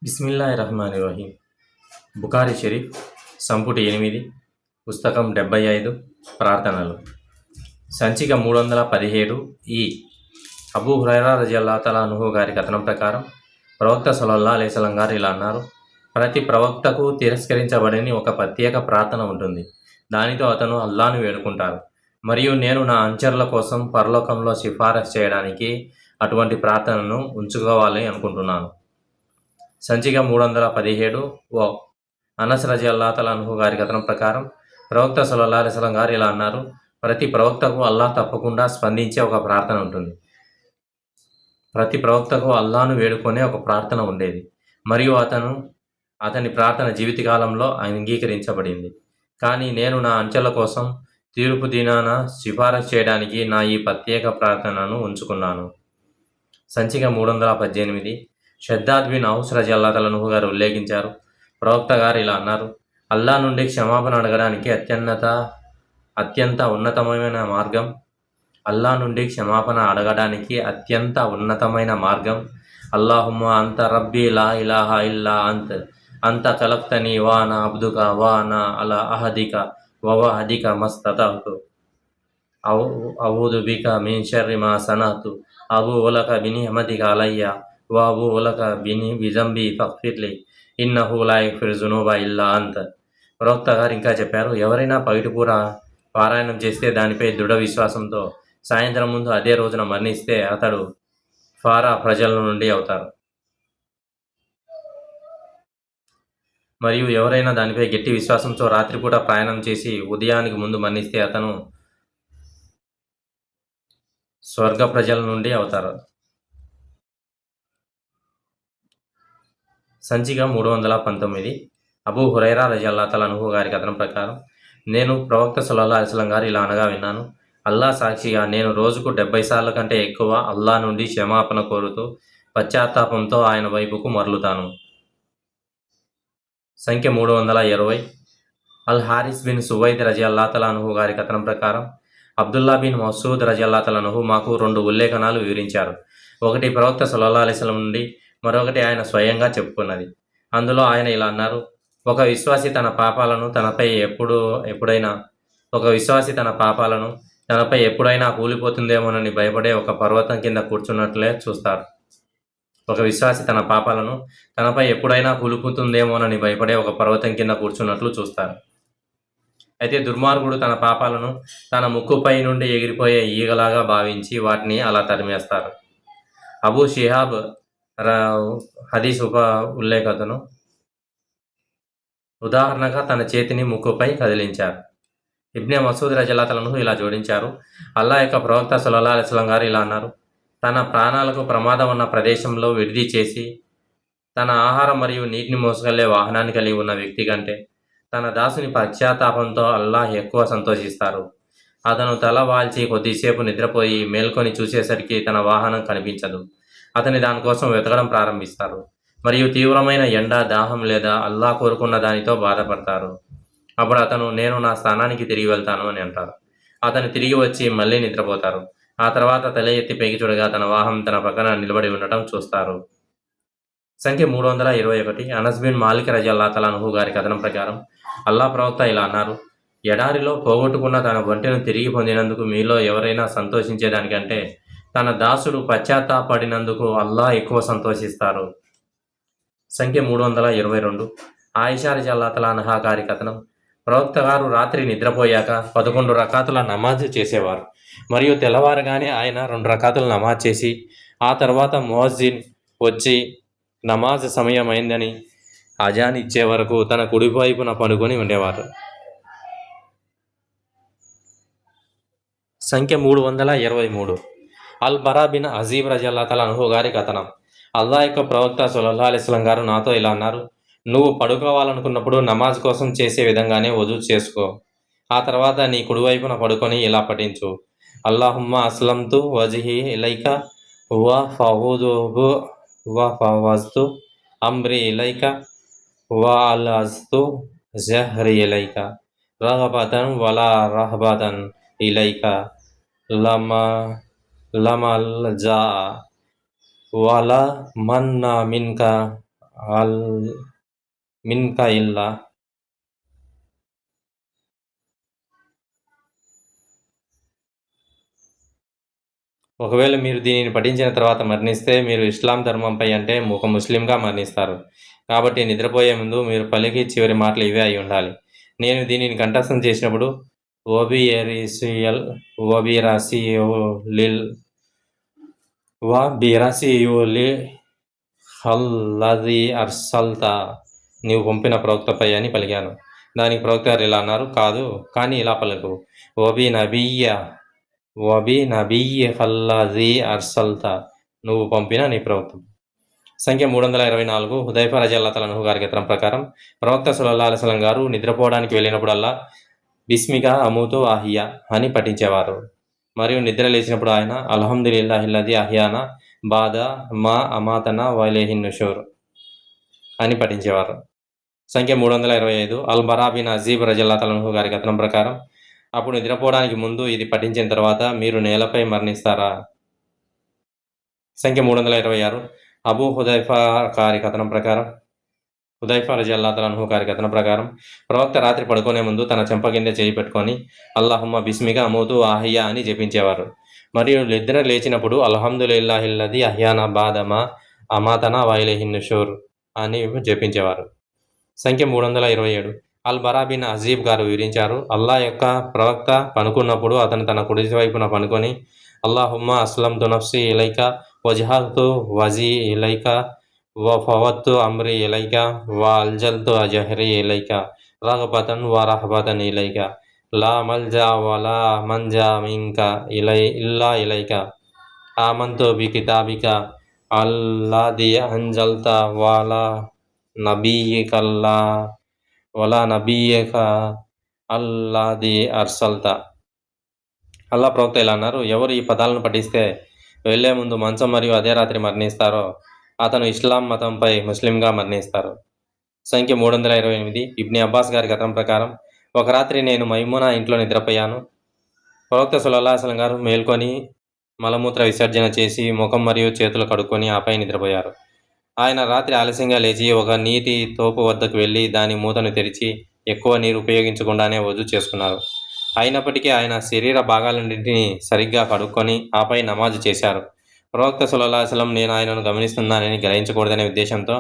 బిస్మిల్లాహిర్రహ్మానిర్రహీం. బుఖారీ షరీఫ్ సంపుటి 8 పుస్తకం 75 ప్రార్థనలు సంచిక 317. ఈ అబూ హురైరా రజియల్లాహు తఆలా అన్హు గారి కథనం ప్రకారం ప్రవక్త సల్లల్లాహు అలైహి వసల్లం గారు ఇలా అన్నారు: ప్రతి ప్రవక్తకు తిరస్కరించబడని ఒక ప్రత్యేక ప్రార్థన ఉంటుంది. దానితో అతను అల్లాహ్ను వేడుకుంటారు. మరియు నేను నా అనుచరుల కోసం పరలోకంలో సిఫారసు చేయడానికి అటువంటి ప్రార్థనను ఉంచుకోవాలి అనుకుంటున్నాను. సంచిక 317. అనస్ రజియల్లాహు తఆలా అన్హు గారి కథనం ప్రకారం ప్రవక్త సల్లల్లాహు అలైహి వసల్లం గారు ఇలా అన్నారు: ప్రతి ప్రవక్తకు అల్లాహ్ తప్పకుండా స్పందించే ఒక ప్రార్థన ఉంటుంది. ప్రతి ప్రవక్తకు అల్లాహ్ను వేడుకునే ఒక ప్రార్థన ఉండేది మరియు అతని ప్రార్థన జీవితకాలంలో అంగీకరించబడింది. కానీ నేను నా అంచెల కోసం తీర్పు దినాన సిఫారసు చేయడానికి నా ఈ ప్రత్యేక ప్రార్థనను ఉంచుకున్నాను. సంచిక 318. షద్దాద్ బిన్ ఔస్ రజియల్లాహు తఆలా అన్హు గారు ఉల్లేఖించారు: ప్రవక్త గారు ఇలా అన్నారు: అల్లాహ్ నుండి క్షమాపణ అడగడానికి అత్యంత ఉన్నతమైన మార్గం అల్లాహుమ్మా అంత రబ్బీ లా ఇలాహా ఇల్లా అంత ఖలక్తనీ వా అనా అబ్దుక వా అనా అలా అహదిక వవహదిక మస్తతఅతు అఊదు బిక మిన్ షర్రి మా సనఅతు అబూఉ లక బినిఅమతిక అలయ్య వా అబూఉ లక బిజంబి ఫగ్ఫిర్లీ ఇన్నహు లా యగ్ఫిరు జునూబ ఇల్లా అంత. ప్రవక్త గారు ఇంకా చెప్పారు: ఎవరైనా పగటిపూట పారాయణం చేస్తే దానిపై దృఢ విశ్వాసంతో సాయంత్రం ముందు అదే రోజున మరణిస్తే అతడు ఫారా ప్రజల నుండి అవుతారు. మరియు ఎవరైనా దానిపై గట్టి విశ్వాసంతో రాత్రిపూట ప్రయాణం చేసి ఉదయానికి ముందు మరణిస్తే అతను స్వర్గ ప్రజల నుండి అవుతారు. సంచిక 319. అబూ హురైరా రజియల్లాహు తఆలా అన్హు గారి కథనం ప్రకారం నేను ప్రవక్త సల్లల్లాహు అలైహి వసల్లం గారు ఇలా అనగా విన్నాను: అల్లాహ్ సాక్షిగా నేను రోజుకు 70 సార్లు కంటే ఎక్కువ అల్లాహ్ నుండి క్షమాపణ కోరుతూ పశ్చాత్తాపంతో ఆయన వైపుకు మరలుతాను. సంఖ్య 320. అల్ హారిస్ బిన్ సువైద్ రజియల్లాహు తఆలా అన్హు గారి కథనం ప్రకారం అబ్దుల్లా బిన్ మసూద్ రజియల్లాహు తఆలా అన్హు మాకు 2 ఉల్లేఖనాలు వివరించారు. ఒకటి ప్రవక్త సల్లల్లాహు అలైహి వసల్లం నుండి, మరొకటి ఆయన స్వయంగా చెప్పుకున్నది. అందులో ఆయన ఇలా అన్నారు: ఒక విశ్వాసి తన పాపాలను తనపై ఎప్పుడైనా కూలిపోతుందేమోనని భయపడే ఒక పర్వతం కింద కూర్చున్నట్లే చూస్తారు. ఒక విశ్వాసి తన పాపాలను తనపై ఎప్పుడైనా కూలిపోతుందేమోనని భయపడే ఒక పర్వతం కింద కూర్చున్నట్లు చూస్తారు. అయితే దుర్మార్గుడు తన పాపాలను తన ముక్కుపై నుండి ఎగిరిపోయే ఈగలాగా భావించి వాటిని అలా తరిమేస్తారు. అబూ షిహాబ్ హదీస్ ఉల్లేఖతను ఉదాహరణగా తన చేతిని ముక్కుపై కదిలించారు. ఇబ్నే మసూద్ రజియల్లాహు తఆలా అన్హు ఇలా జోడించారు: అల్లాహ్ యొక్క ప్రవక్త సల్లల్లాహు అలైహి వసల్లం గారు ఇలా అన్నారు: తన ప్రాణాలకు ప్రమాదం ఉన్న ప్రదేశంలో విడిది చేసి తన ఆహారం మరియు నీటిని మోసుకెళ్లే వాహనాన్ని కలిగి ఉన్న వ్యక్తి కంటే తన దాసుని పశ్చాత్తాపంతో అల్లాహ్ ఎక్కువ సంతోషిస్తారు. అతను తల వాల్చి కొద్దిసేపు నిద్రపోయి మేల్కొని చూసేసరికి తన వాహనం కనిపించదు. అతని దానికోసం వెతకడం ప్రారంభిస్తారు మరియు తీవ్రమైన ఎండ, దాహం లేదా అల్లాహ్ కోరుకున్న దానితో బాధపడతారు. అప్పుడు అతను నేను నా స్థానానికి తిరిగి వెళ్తాను అని అంటారు. అతను తిరిగి వచ్చి మళ్ళీ నిద్రపోతారు. ఆ తర్వాత తల ఎత్తి పైకి చూడగా తన వాహనం తన పక్కన నిలబడి ఉండటం చూస్తారు. సంఖ్య 321. అనస్ బిన్ మాలిక్ రజియల్లాహు తఆలా అన్హు గారి కథనం ప్రకారం అల్లాహ్ ప్రవక్త ఇలా అన్నారు: ఎడారిలో పోగొట్టుకున్న తన ఒంటెను తిరిగి పొందినందుకు మీలో ఎవరైనా సంతోషించేదానికంటే తన దాసుడు పశ్చాత్తాపడినందుకు అల్లాహ్ ఎక్కువ సంతోషిస్తారు. సంఖ్య 322. ఆయిషా రజియల్లాహు తఆలా అన్హా గారి కథనం: ప్రవక్త గారు రాత్రి నిద్రపోయాక 11 రకాతుల నమాజ్ చేసేవారు మరియు తెల్లవారగానే ఆయన 2 రకాతుల నమాజ్ చేసి ఆ తర్వాత ముఅజ్జిన్ వచ్చి నమాజ్ సమయం అయిందని అజాన్ ఇచ్చే వరకు తన కుడివైపున పడుకొని ఉండేవారు. సంఖ్య 323. అల్ బరా బిన్ అజీబ్ రజియల్లాహు తఆలా అన్హు గారి కథనం: అల్లాహ్ యొక్క ప్రవక్త సల్లల్లాహు అలైహి వసల్లం గారు నాతో ఇలా అన్నారు: నువ్వు పడుకోవాలనుకున్నప్పుడు నమాజ్ కోసం చేసే విధంగానే వజూ చేసుకో. ఆ తర్వాత నీ కుడివైపున పడుకొని ఇలా పఠించు: అల్లాహుమ్మా అస్లంతు వజ్హీ ఇలైక వ ఫవజ్తు అమ్రీ ఇలైక వ అల్అజ్తు జహ్రీ ఇలైక రగబతన్ వలా రహబతన్ ఇలైక లమల్జా వల మన్నా మిన్క హల్ మిన్కా ఇల్లా. ఒకవేళ మీరు దీనిని పఠించిన తర్వాత మరణిస్తే మీరు ఇస్లాం ధర్మంపై అంటే ఒక ముస్లింగా మరణిస్తారు. కాబట్టి నిద్రపోయే ముందు మీరు పలికి చివరి మాటలు ఇవే అయి ఉండాలి. నేను దీనిని కంఠస్థం చేసినప్పుడు వబిరసియులి హల్లది అర్సల్తా, నీవు పంపిన ప్రవక్తపై అని పలికాను. దానికి ప్రవక్త గారు ఇలా అన్నారు, కాదు, కానీ ఇలా పలుకు, వబి నబియ్య హల్లది అర్సల్తా, నువ్వు పంపిన నీ ప్రవక్త. సంఖ్య 324. హుదైఫా రజియల్లాహు అన్హు గారి కథనం ప్రకారం ప్రవక్త సల్లల్లాహు అలైహి వసల్లం గారు నిద్రపోవడానికి వెళ్ళినప్పుడల్లా బిస్మికా అమూతు అహియా అని పఠించేవారు. మరియు నిద్ర లేచినప్పుడు ఆయన అల్హమ్దులిల్లాహిల్లది అహియానా బాద మా అమాతనా వైలేహిన్ నుషూర్ అని పఠించేవారు. సంఖ్య 325. అల్ బరా బిన్ అజీబ్ రజియల్లాహు అన్హు గారి కథనం ప్రకారం అప్పుడు నిద్రపోవడానికి ముందు ఇది పఠించిన తర్వాత మీరు నేలపై మరణిస్తారా. సంఖ్య 326. అబూ హుదైఫా రజియల్లాహు అన్హు గారి కథనం ప్రకారం ప్రవక్త రాత్రి పడుకునే ముందు తన చెంప కింద చేయి పెట్టుకొని అల్లాహుమ్మ బిస్మిగా అమూతు అహియా అని జపించేవారు. మరియు నిద్ర లేచినప్పుడు అల్హమ్దులిల్లాహిల్లది అహ్యానా బాదమా అమాతనా వైలేహిన్ నుషూర్ అని జపించేవారు. సంఖ్య 327. అల్ బరా బిన్ అజీబ్ గారు వివరించారు, అల్లా యొక్క ప్రవక్త పనుకున్నప్పుడు అతను తన కుడి వైపున పనుకొని అల్లాహుమ్మ అస్లంతు నఫ్సి ఇలైక వజహతు వజీ ఇలైక వఫవత్తు అమ్రి ఇలైక అల్జల్తు జహ్రి ఇలైక రగబతన్ రహబతన్ ఇలైక లా మల్జా వలా మంజా మింక ఇల్లా ఇలైక ఆమంతు బి కితాబిక అల్లాది అంజల్త వలా నబీయక అల్లాది అర్సల్తా. అల్లా ప్రవక్త ఇలా అన్నారు, ఎవరు ఈ పదాలను పఠిస్తే వెళ్లే ముందు మంచం మరియు అదే రాత్రి మరణిస్తారో అతను ఇస్లాం మతంపై ముస్లింగా మరణిస్తారు. సంఖ్య 328. ఇబ్ని అబ్బాస్ గారి కథనం ప్రకారం ఒక రాత్రి నేను మైమూనా ఇంట్లో నిద్రపోయాను. ప్రవక్త సల్లల్లాహు అలైహి వసల్లం గారు మేల్కొని మలమూత్ర విసర్జన చేసి ముఖం మరియు చేతులు కడుక్కొని ఆపై నిద్రపోయారు. ఆయన రాత్రి ఆలస్యంగా లేచి ఒక నీటి తోపు వద్దకు వెళ్ళి దాని మూతను తెరిచి ఎక్కువ నీరు ఉపయోగించకుండానే వజూ చేసుకున్నారు. అయినప్పటికీ ఆయన శరీర భాగాలన్నింటినీ సరిగ్గా కడుక్కొని ఆపై నమాజు చేశారు. ప్రవక్త సల్లల్లాహు అలైహి వసల్లం నేను ఆయనను గమనిస్తున్నానని గ్రహించకూడదనే ఉద్దేశంతో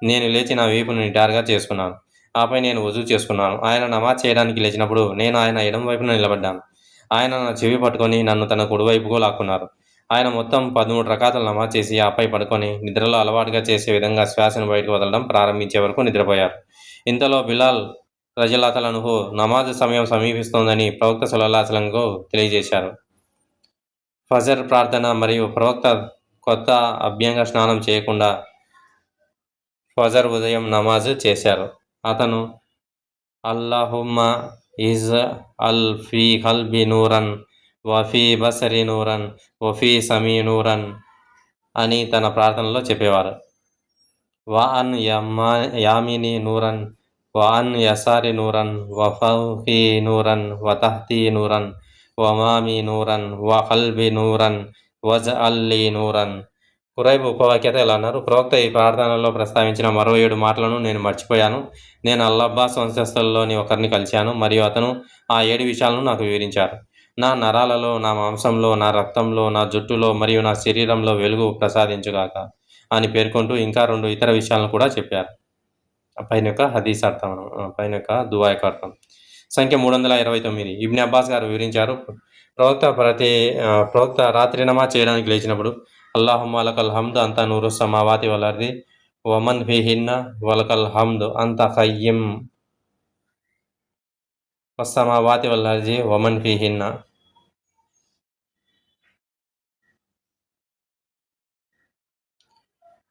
నేను లేచి నా వీపును నిటారుగా చేసుకున్నాను. ఆపై నేను వజూ చేసుకున్నాను. ఆయన నమాజ్ చేయడానికి లేచినప్పుడు నేను ఆయన ఎడమ వైపున నిలబడ్డాను. ఆయన నా చెవి పట్టుకొని నన్ను తన కుడివైపుకు లాక్కున్నారు. ఆయన మొత్తం 13 రకాతులు నమాజ్ చేసి ఆపై పడుకొని నిద్రలో అలవాటుగా చేసే విధంగా శ్వాసను బయటకు వదలడం ప్రారంభించే వరకు నిద్రపోయారు. ఇంతలో బిలాల్ రజియల్లాహు అన్హు నమాజు సమయం సమీపిస్తోందని ప్రవక్త సల్లల్లాహు అలైహి వసల్లంకు తెలియజేశారు. ఫజర్ ప్రార్థన మరియు ప్రవక్త కొత్త అభ్యంగ స్నానం చేయకుండా ఫజర్ ఉదయం నమాజు చేశారు. అతను అల్లాహుమ్మ is Al fee కల్బి Nooran వఫీ బసరి Nooran వఫీ సమీ నూరన్ అని తన ప్రార్థనలో చెప్పేవారు. వాన్ యామిని నూరన్ వాన్ యసారి నూరన్ వఫీ నూరన్ వతహ్తీ నూరన్ వమామి నూరన్ వకల్బి నూరన్ వజ్ అల్లీ నూరన్. కురైబ్ ఉపవాక్యత ఎలా అన్నారు, ప్రవక్త ఈ ప్రార్థనలో ప్రస్తావించిన మరో 7 మాటలను నేను మర్చిపోయాను. నేను అల్లబ్బాస్ వంశస్థుల్లోని ఒకరిని కలిశాను మరియు అతను ఆ 7 విషయాలను నాకు వివరించారు. నా నరాలలో, నా మాంసంలో, నా రక్తంలో, నా జుట్టులో మరియు నా శరీరంలో వెలుగు ప్రసాదించుగాక అని పేర్కొంటూ ఇంకా 2 ఇతర విషయాలను కూడా చెప్పారు. పైన యొక్క హదీస్ అర్థం, పైన యొక్క దువా యొక్క అర్థం. సంఖ్య 329. ఇబ్ని అబ్బాస్ గారు వివరించారు, ప్రవక్త రాత్రి నమాజ్ చేయడానికి లేచినప్పుడు అల్లాహుమ్మ లకల్ హమ్ద్ అంత నూరు సమావాతి వల్ అర్ది వమన్ ఫీహిన్న వలకల్ హమ్ద్ అంత ఖయ్యిం వస్సమావాతి వల్ అర్ది వమన్ ఫీహిన్న.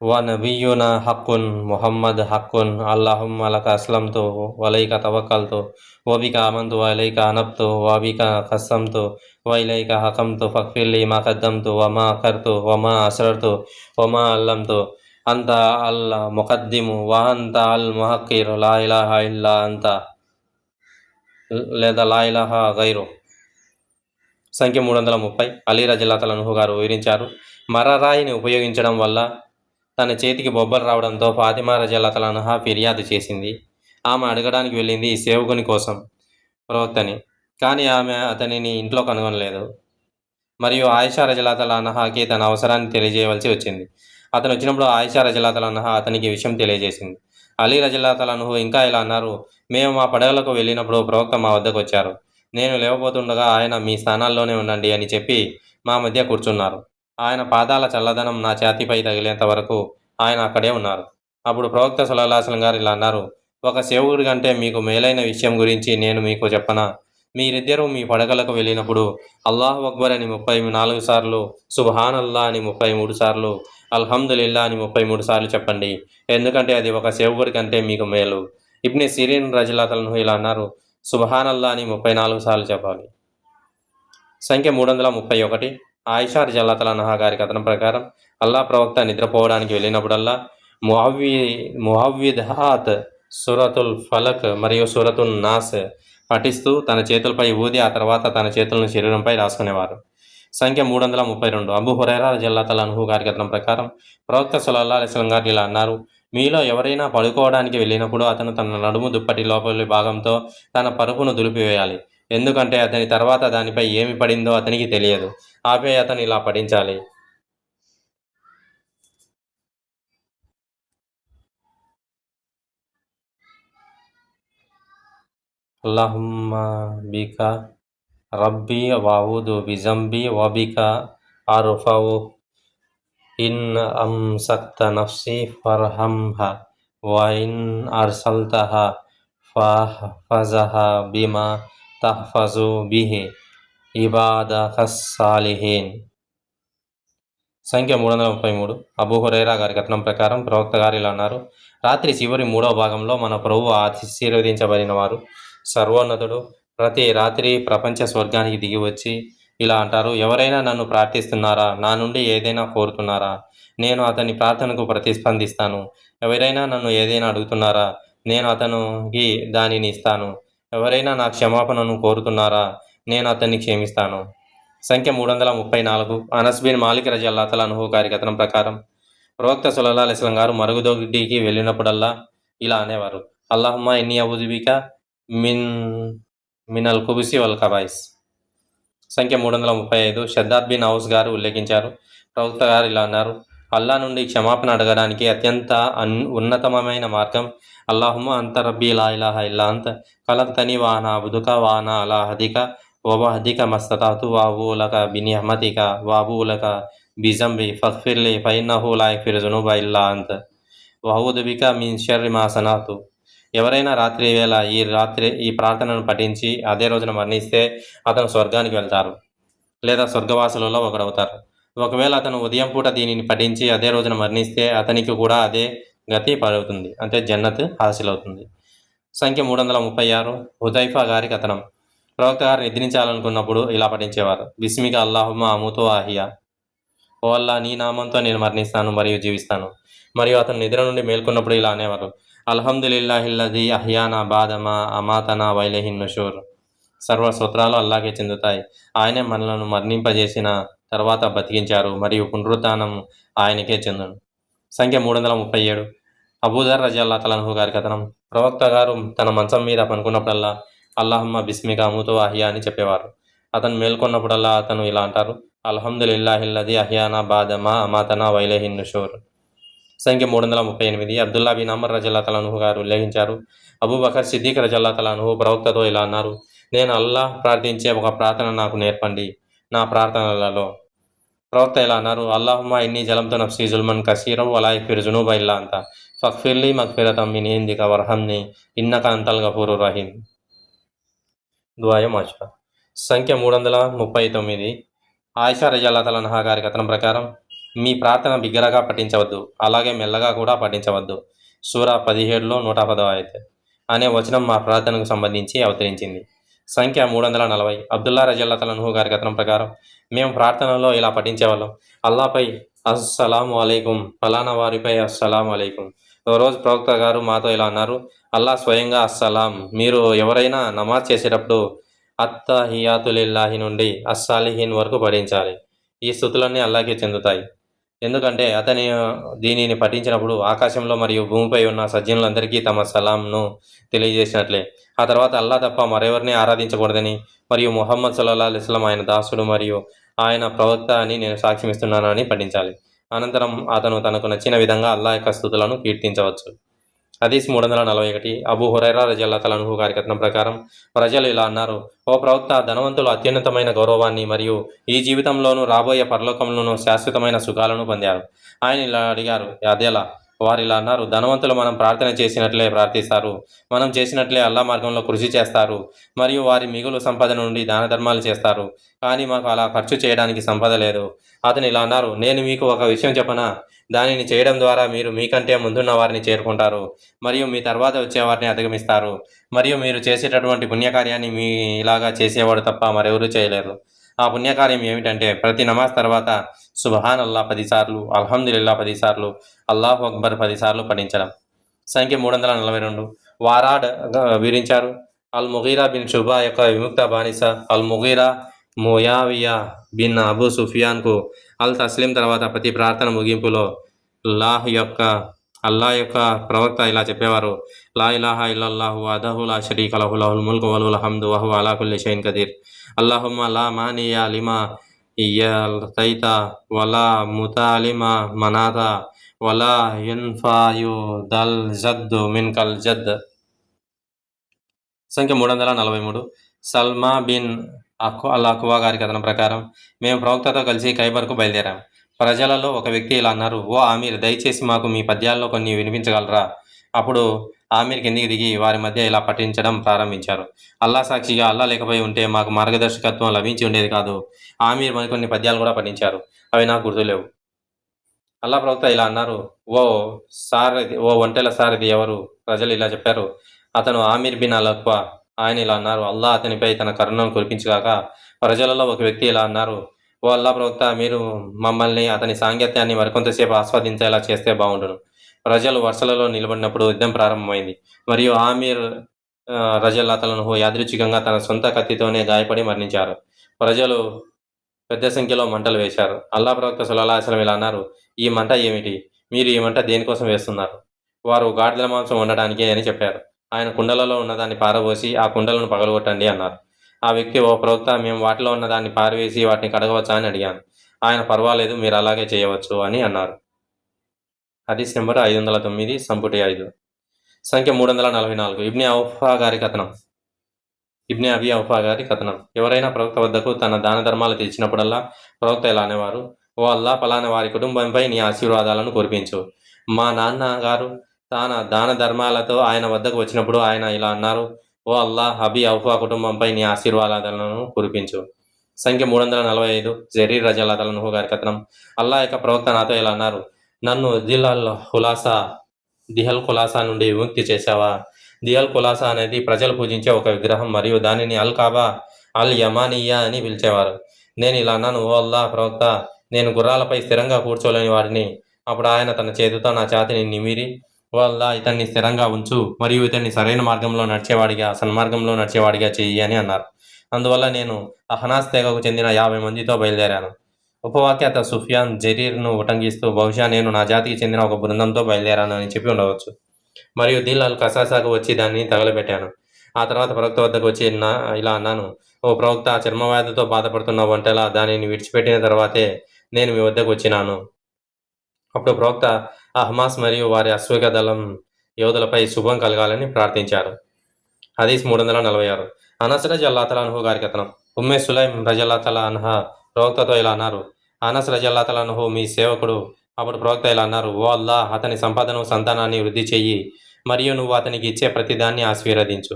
వ నబియునా హక్కున్ ముహమ్మద్ హక్కున్ అల్లాహుమ్మ లక అస్లంతు వలైక తవక్కల్తు వబిక ఆమంతు వలైక అనబ్తు వబిక ఖస్సంతు వైలైక హకంతు ఫక్ఫిర్లీ మా కద్దమ్తు వమా అఖర్తు వమా అస్రర్తు వమా అల్లంతు అంత అల్ ముఖద్దిము వహంత అల్ ముహక్కిర్ లా ఇలాహా ఇల్లా అంత లేదా లా ఇలాహా గైరు. సంఖ్య 330. అలీ రజియల్లాహు అన్హు గారు వివరించారు, మర్రరాయిని ఉపయోగించడం వల్ల తన చేతికి బొబ్బలు రావడంతో ఫాతిమా రజల్లాహు అన్హా ఫిర్యాదు చేసింది. ఆమె అడగడానికి వెళ్ళింది సేవకుని కోసం ప్రవక్తని, కానీ ఆమె అతనిని ఇంట్లో కనుగొనలేదు. మరియు ఆయిషా రజల్లాహు అన్హాకి తన అవసరాన్ని తెలియజేయవలసి వచ్చింది. అతను వచ్చినప్పుడు ఆయిషా రజల్లాహు అన్హా అతనికి విషయం తెలియజేసింది. అలీ రజల్లాహు అన్హు ఇంకా ఇలా అన్నారు, మేము మా పడగలకు వెళ్ళినప్పుడు ప్రవక్త మా వద్దకు వచ్చారు. నేను లేవబోతుండగా ఆయన మీ స్థానాల్లోనే ఉండండి అని చెప్పి మా మధ్య కూర్చున్నారు. ఆయన పాదాల చల్లదనం నా ఛాతీపై తగిలేంత వరకు ఆయన అక్కడే ఉన్నారు. అప్పుడు ప్రవక్త సల్లల్లాహు అలైహి వసల్లం గారు ఇలా అన్నారు, ఒక సేవకుడి కంటే మీకు మేలైన విషయం గురించి నేను మీకు చెప్పనా? మీరిద్దరూ మీ పడగలకు వెళ్ళినప్పుడు అల్లాహు అక్బర్ అని 34 సార్లు, సుబ్హానల్లా అని 33 సార్లు, అల్హమ్దులిల్లా అని 33 సార్లు చెప్పండి. ఎందుకంటే అది ఒక సేవకుడి కంటే మీకు మేలు. ఇబ్నే సిరీన్ రజల్లాహు అన్హు ఇలా అన్నారు, సుబ్హానల్లా అని 34 సార్లు చెప్పాలి. సంఖ్య 331. ఆయిషా రజల్లాహు అన్హా గారి కథనం ప్రకారం అల్లాహ్ ప్రవక్త నిద్రపోవడానికి వెళ్ళినప్పుడల్లా ముఅవ్విదహాత్, సూరతుల్ ఫలక్ మరియు సూరతున్ నాస్ పఠిస్తూ తన చేతులపై ఊది ఆ తర్వాత తన చేతులను శరీరంపై రాసుకునేవారు. సంఖ్య 332. అబూ హురైరా రజల్లాహు అన్హు గారి కథనం ప్రకారం ప్రవక్త సల్లల్లాహు అలైహి వసల్లం గారు ఇలా అన్నారు, మీలో ఎవరైనా పడుకోవడానికి వెళ్ళినప్పుడు అతను తన నడుము దుప్పటి లోపలి భాగంతో తన పరుపును దులిపివేయాలి. ఎందుకంటే అతని తర్వాత దానిపై ఏమి పడిందో అతనికి తెలియదు. ఆపై అతను ఇలా పఠించాలి, అల్లాహుమ్మా బికా రబ్బీ వఅఊదు బిజంబీ వబికా అర్ఫౌ ఇన్ అమ్సక్త నఫ్సీ ఫర్హమ్హా వఇన్ అర్సల్తహా ఫహ్ఫజ్హా బిమా తహ్ఫజు బిహి ఇబాదకస్ సాలిహీన్. సంఖ్య 333. అబూ హురైరా గారి కథనం ప్రకారం ప్రవక్త గారు ఇలా అన్నారు, రాత్రి చివరి 3వ భాగంలో మన ప్రభువు ఆశీర్వదించబడిన వారు, సర్వోన్నతుడు ప్రతి రాత్రి ప్రపంచ స్వర్గానికి దిగి వచ్చి ఇలా అంటారు, ఎవరైనా నన్ను ప్రార్థిస్తున్నారా? నా నుండి ఏదైనా కోరుతున్నారా? నేను అతని ప్రార్థనకు ప్రతిస్పందిస్తాను. ఎవరైనా నన్ను ఏదైనా అడుగుతున్నారా? నేను అతనికి దానిని ఇస్తాను. ఎవరైనా నా క్షమాపణను కోరుతున్నారా? నేను అతన్ని క్షమిస్తాను. సంఖ్య 334. అనస్ బిన్ మాలిక్ రజల్లాహు అన్హు గారి కథనం ప్రకారం ప్రవక్త సల్లల్లాహు అలైహి వసల్లం గారు మరుగుదొడ్డికి వెళ్ళినప్పుడల్లా ఇలా అనేవారు, అల్లాహుమ్మా ఇన్నీ అఊజు బికా మినల్ ఖుబుసి వల్ ఖబాయిస్. సంఖ్య 335. షద్దాద్ బిన్ ఔస్ గారు ఉల్లేఖించారు, ప్రవక్త గారు ఇలా అన్నారు, అల్లా నుండి క్షమాపణ అడగడానికి అత్యంత ఉన్నతమైన మార్గం అల్లాహుమ్మా అంత రబ్బీ లా ఇలాహా ఇల్లా అంత ఖలక్తనీ వా అనా అబ్దుకా వా అనా అలా హదీకా వబహదిక మస్తతాతు వాబూలక బినిహమతిక వాబూలక బిజంబి ఫగ్ఫిర్లి ఫైన్నహు లా యగ్ఫిరు జునూబ ఇల్లా అంత వహూదు బిక మిన్ షర్రి మా సనాతు. ఎవరైనా రాత్రి వేళ ఈ ప్రార్థనను పఠించి అదే రోజున మరణిస్తే అతను స్వర్గానికి వెళ్తారు లేదా స్వర్గవాసులలో ఒకడవుతారు. ఒకవేళ అతను ఉదయం పూట దీనిని పఠించి అదే రోజున మరణిస్తే అతనికి కూడా అదే గతి పడుతుంది, అంటే జన్నత్ హాసిలవుతుంది. సంఖ్య 336. హుదైఫా గారి కథనం ప్రవక్త గారు నిద్రించాలనుకున్నప్పుడు ఇలా పఠించేవారు, బిస్మిక అల్లాహుమ్మా అముతు ఆహియా, ఓ అల్లా నీ నామంతో నేను మరణిస్తాను మరియు జీవిస్తాను. మరియు అతను నిద్ర నుండి మేల్కొన్నప్పుడు ఇలా అనేవారు, అల్హమ్దులిల్లాహిల్లదీ అహ్యానా బాదమా అమాతనా వైలహిన్ నుషూర్. సర్వ స్తోత్రాలు అల్లాకే చెందుతాయి. ఆయనే మనలను మరణింపజేసిన తర్వాత బతికించారు మరియు పునరుత్థానం ఆయనకే చెందును. సంఖ్య 337. అబూదర్ రజల్లాహు అన్హు గారి కథనం ప్రవక్త గారు తన మంచం మీద పనుకున్నప్పుడల్లా అల్లాహుమ్మ బిస్మిక అముతు అహియా అని చెప్పేవారు. అతను మేల్కొన్నప్పుడల్లా అతను ఇలా అంటారు, అల్హమ్దులిల్లాహిల్లదీ అహ్యానా బాదమా అమాతనా వైలహిన్ నుషూర్. సంఖ్య 338. అబ్దుల్లా బిన్ అమర్ రజల్లాహు అన్హు గారు ఉల్లేఖించారు, అబూబకర్ సిద్దిక్ రజల్లాహు అన్హు ప్రవక్తతో ఇలా అన్నారు, నేను అల్లాహ్ ప్రార్థించే ఒక ప్రార్థన నాకు నేర్పండి నా ప్రార్థనలలో. ప్రవక్త ఇలా అన్నారు, అల్లాహుమ్మా ఇన్నీ జలంతో నఫ్సీ జుల్మన్ కసీరం వలా యగ్ఫిరు జునూబ ఇల్లా అంత ఫగ్ఫిర్లీ మగ్ఫిరతం మిన్ ఇందిక వర్హమ్ని ఇన్నక అంతల్ గఫూరుర్ రహీం. దుఆయే మాషూరా. సంఖ్య 339. ఆయిషా రజల్లాహు అన్హా గారి కథనం ప్రకారం మీ ప్రార్థన బిగ్గరగా పఠించవద్దు, అలాగే మెల్లగా కూడా పఠించవద్దు. సూరా 17లో 110వ ఆయత్ అనే వచనం మా ప్రార్థనకు సంబంధించి అవతరించింది. సంఖ్య 340. అబ్దుల్లా రజల్లాహు అన్హు గారి కథనం ప్రకారం మేము ప్రార్థనలో ఇలా పఠించేవాళ్ళం, అల్లాపై అస్సలాము అలైకుం, ఫలానా వారిపై అస్సలాము అలైకుం. ఓ రోజు ప్రవక్త గారు మాతో ఇలా అన్నారు, అల్లా స్వయంగా అస్సలాం. మీరు ఎవరైనా నమాజ్ చేసేటప్పుడు అత్తహియాతులిల్లాహి నుండి అస్సాలిహీన్ వరకు పఠించాలి. ఈ స్తుతులన్నీ అల్లాకే చెందుతాయి. ఎందుకంటే అతని దీనిని పఠించినప్పుడు ఆకాశంలో మరియు భూమిపై ఉన్న సజ్జనులందరికీ తమ సలాంను తెలియజేసినట్లే. ఆ తర్వాత అల్లా తప్ప మరెవరిని ఆరాధించకూడదని మరియు ముహమ్మద్ సల్లల్లాహు అలైహి వసల్లం ఆయన దాసుడు మరియు ఆయన ప్రవక్త అని నేను సాక్ష్యమిస్తున్నాను అని పఠించాలి. అనంతరం అతను తనకు నచ్చిన విధంగా అల్లా యొక్క స్తుతులను కీర్తించవచ్చు. హదీస్ 341 అబూ హురైరా రజియల్లాహు తఆలా అన్హు గారి కథనం ప్రకారం ప్రజలు ఇలా అన్నారు: ఓ ప్రవక్త, ధనవంతులు అత్యున్నతమైన గౌరవాన్ని మరియు ఈ జీవితంలోనూ రాబోయే పరలోకంలోనూ శాశ్వతమైన సుఖాలను పొందారు. ఆయన ఇలా అడిగారు, అదేలా? వారు ఇలా అన్నారు: ధనవంతులు మనం ప్రార్థన చేసినట్లే ప్రార్థిస్తారు, మనం చేసినట్లే అల్లా మార్గంలో కృషి చేస్తారు మరియు వారి మిగులు సంపద నుండి దాన ధర్మాలు చేస్తారు, కానీ మాకు అలా ఖర్చు చేయడానికి సంపద లేదు. అతను ఇలా అన్నారు: నేను మీకు ఒక విషయం చెప్పనా? దానిని చేయడం ద్వారా మీరు మీకంటే ముందున్న వారిని చేరుకుంటారు మరియు మీ తర్వాత వచ్చే వారిని అధిగమిస్తారు మరియు మీరు చేసేటటువంటి పుణ్యకార్యాన్ని మీ ఇలాగా చేసేవాడు తప్ప మరెవరూ చేయలేరు. ఆ పుణ్యకార్యం ఏమిటంటే ప్రతి నమాజ్ తర్వాత సుబ్హాన్ అల్లా 10 సార్లు, అల్హమ్దులిల్లా 10 సార్లు, అల్లాహు అక్బర్ 10 సార్లు పఠించడం. సంఖ్య 342. వారాడ్ వివరించారు: అల్ ముగీరా బిన్ షుబా యొక్క విముక్త బానిస అల్ ముగీరా ముయావియా బిన్ అబూ సుఫియాన్కు అల్ తస్లీం తర్వాత ప్రతి ప్రార్థన ముగింపులో అల్లా యొక్క ప్రవక్త ఇలా చెప్పేవారు: లా ఇలాహా ఇల్లల్లాహు వహదహు లా షరీక లహు లహుల్ ముల్కు వలహుల్ హమ్దు వహువ అలా కుల్లి షైఇన్ ఖదీర్. అల్లాహుమ్మా లా మానియా లిమా ఇయ్యతైత వలా ముతాలిమా మనాత వలా యున్ఫాయు దల్ జద్దు మిన్కల్ జద్. సంఖ్య 343. సల్మా బిన్ అల్ అక్వా గారి కథనం ప్రకారం మేము ప్రవక్తతో కలిసి ఖైబర్కు బయలుదేరాం. ప్రజలలో ఒక వ్యక్తి ఇలా అన్నారు: ఓ ఆమీర్, దయచేసి మాకు మీ పద్యాల్లో కొన్ని వినిపించగలరా? అప్పుడు ఆమీర్ కిందికి దిగి వారి మధ్య ఇలా పఠించడం ప్రారంభించారు: అల్లా సాక్షిగా, అల్లా లేకపోయి ఉంటే మాకు మార్గదర్శకత్వం లభించి ఉండేది కాదు. ఆమీర్ మరికొన్ని పద్యాలు కూడా పఠించారు, అవి నాకు గుర్తులేవు. అల్లా ప్రవక్త ఇలా అన్నారు: ఓ ఒంటెల సారథి ఎవరు? ప్రజలు ఇలా చెప్పారు: అతను ఆమీర్ బిన్ అల్ అక్వా. ఆయన ఇలా అన్నారు: అల్లా అతనిపై తన కరుణను కురిపించగాక. ప్రజలలో ఒక వ్యక్తి ఇలా అన్నారు: ఓ అల్లా ప్రవక్త, మీరు మమ్మల్ని అతని సాంగత్యాన్ని మరికొంతసేపు ఆస్వాదించేలా చేస్తే బాగుండును. ప్రజలు వరుసలలో నిలబడినప్పుడు యుద్ధం ప్రారంభమైంది మరియు ఆమీర్ రజియల్లాహు అన్హు యాదృచ్ఛికంగా తన సొంత కత్తితోనే గాయపడి మరణించారు. ప్రజలు పెద్ద సంఖ్యలో మంటలు వేశారు. అల్లా ప్రవక్త సల్లల్లాహు అలైహి వసల్లం ఇలా అన్నారు: ఈ మంట ఏమిటి? మీరు ఈ మంట దేనికోసం వేస్తున్నారు? వారు గాడిదల మాంసం వండడానికే అని చెప్పారు. ఆయన కుండలలో ఉన్నదాన్ని పారబోసి ఆ కుండలను పగలగొట్టండి అన్నారు. ఆ వ్యక్తి: ఓ ప్రవక్త, మేము వాటిలో ఉన్నదాన్ని పారవేసి వాటిని కడగవచ్చా అని అడిగాను. ఆయన: పర్వాలేదు, మీరు అలాగే చేయవచ్చు అని అన్నారు. హదీస్ నెంబర్ 509, సంపుటి 5. సంఖ్య 344. ఇబ్నే అబీ ఔఫా గారి కథనం. ఎవరైనా ప్రవక్త వద్దకు తన దాన ధర్మాలు తెచ్చినప్పుడల్లా ప్రవక్త ఇలా అనేవారు: ఓ అల్లా, ఫలానా వారి కుటుంబంపై నీ ఆశీర్వాదాలను కురిపించు. మా నాన్నగారు తన దాన ధర్మాలతో ఆయన వద్దకు వచ్చినప్పుడు ఆయన ఇలా అన్నారు: ఓ అల్లా, అబీ ఔఫా కుటుంబంపై నీ ఆశీర్వాదాలను కురిపించు. సంఖ్య 345. జరీర్ రజియల్లాహు అన్హు గారి కథనం. అల్లా యొక్క ప్రవక్త నాతో ఇలా అన్నారు: నన్ను దిహల్ ఖులాసా నుండి విముక్తి చేశావా? దిహల్ ఖులాసా అనేది ప్రజలు పూజించే ఒక విగ్రహం మరియు దానిని అల్ కాబా అల్ యమానియా అని పిలిచేవారు. నేను ఇలా అన్నాను: ఓ అల్లా ప్రవక్త, నేను గుర్రాలపై స్థిరంగా కూర్చోలేని వాడిని. అప్పుడు ఆయన తన చేతితో నా ఛాతీని నిమిరి: ఓ అల్లా, ఇతన్ని స్థిరంగా ఉంచు మరియు ఇతన్ని సరైన మార్గంలో నడిచేవాడిగా, సన్మార్గంలో నడిచేవాడిగా చెయ్యి అని అన్నారు. అందువల్ల నేను అహనాస్ తెగకు చెందిన 50 మందితో బయలుదేరాను. ఉపవాక్యత సుఫియాన్ జరీర్ను ఉటంకిస్తూ బహుశా నేను నా జాతికి చెందిన ఒక బృందంతో బయలుదేరాను అని చెప్పి ఉండవచ్చు మరియు దిల్ అల్ కసాసాకు వచ్చి దాన్ని తగలబెట్టాను. ఆ తర్వాత ప్రవక్త వద్దకు వచ్చి ఇలా అన్నాను: ఓ ప్రవక్త, చర్మవ్యాధితో బాధపడుతున్న ఒంటెలా దానిని విడిచిపెట్టిన తర్వాతే నేను మీ వద్దకు వచ్చినాను. అప్పుడు ప్రవక్త హమాస్ మరియు వారి అశ్విక దళం యోధులపై శుభం కలగాలని ప్రార్థించారు. హదీస్ 346. అనస్ రజియల్లాహు తఆలా అన్హు గారి కథనం. ఉమ్మే సులైం రజియల్లాహు తఆలా అన్హా ప్రవక్తతో ఇలా అన్నారు: అనస్ రజియల్లాహు తఆలా అన్హు మీ సేవకుడు. అప్పుడు ప్రవక్త ఇలా అన్నారు: ఓ అల్లా, అతని సంపదను, సంతానాన్ని వృద్ధి చెయ్యి మరియు నువ్వు అతనికి ఇచ్చే ప్రతిదాన్ని ఆశీర్వదించు.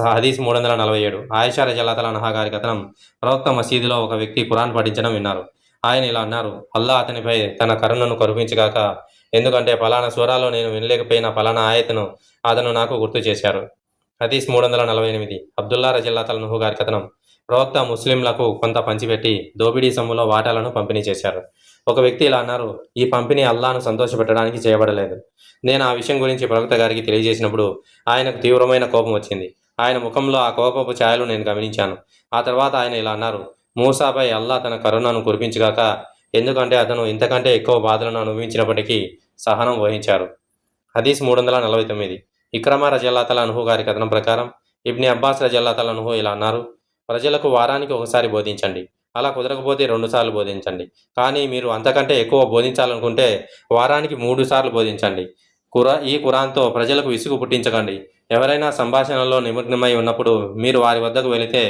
హదీస్ 347. ఆయిషా రజియల్లాహు తఆలా అన్హా గారి కథనం. ప్రవక్త మసీదులో ఒక వ్యక్తి ఖురాన్ పఠించడం విన్నారు. ఆయన ఇలా అన్నారు: అల్లా అతనిపై తన కరుణను కురిపించగాక, ఎందుకంటే ఫలానా సూరాలో నేను వినలేకపోయిన ఫలానా ఆయతను అతను నాకు గుర్తు చేశారు. హదీస్ 348. అబ్దుల్లా రజియల్లాహు అన్హు గారి కథనం. ప్రవక్త ముస్లింలకు కొంత పంచిపెట్టి దోపిడీ సొమ్ములో వాటాలను పంపిణీ చేశారు. ఒక వ్యక్తి ఇలా అన్నారు: ఈ పంపిణీ అల్లాను సంతోషపెట్టడానికి చేయబడలేదు. నేను ఆ విషయం గురించి ప్రవక్త గారికి తెలియజేసినప్పుడు ఆయనకు తీవ్రమైన కోపం వచ్చింది. ఆయన ముఖంలో ఆ కోపపు ఛాయలు నేను గమనించాను. ఆ తర్వాత ఆయన ఇలా అన్నారు: మూసాపై అల్లా తన కరుణను కురిపించగాక, ఎందుకంటే అతను ఇంతకంటే ఎక్కువ బాధలను అనుభవించినప్పటికీ సహనం వహించారు. హదీస్ 349. ఇక్రమా రజల్లాతల అనుహు గారి కథనం ప్రకారం ఇబ్ని అబ్బాస్ రజల్లాతల అనుహు ఇలా అన్నారు: ప్రజలకు వారానికి ఒకసారి బోధించండి, అలా కుదరకపోతే 2 సార్లు బోధించండి. కానీ మీరు అంతకంటే ఎక్కువ బోధించాలనుకుంటే వారానికి 3 సార్లు బోధించండి. ఈ ఖురాన్తో ప్రజలకు విసుగు పుట్టించకండి. ఎవరైనా సంభాషణలో నిమగ్నమై ఉన్నప్పుడు మీరు వారి వద్దకు వెళితే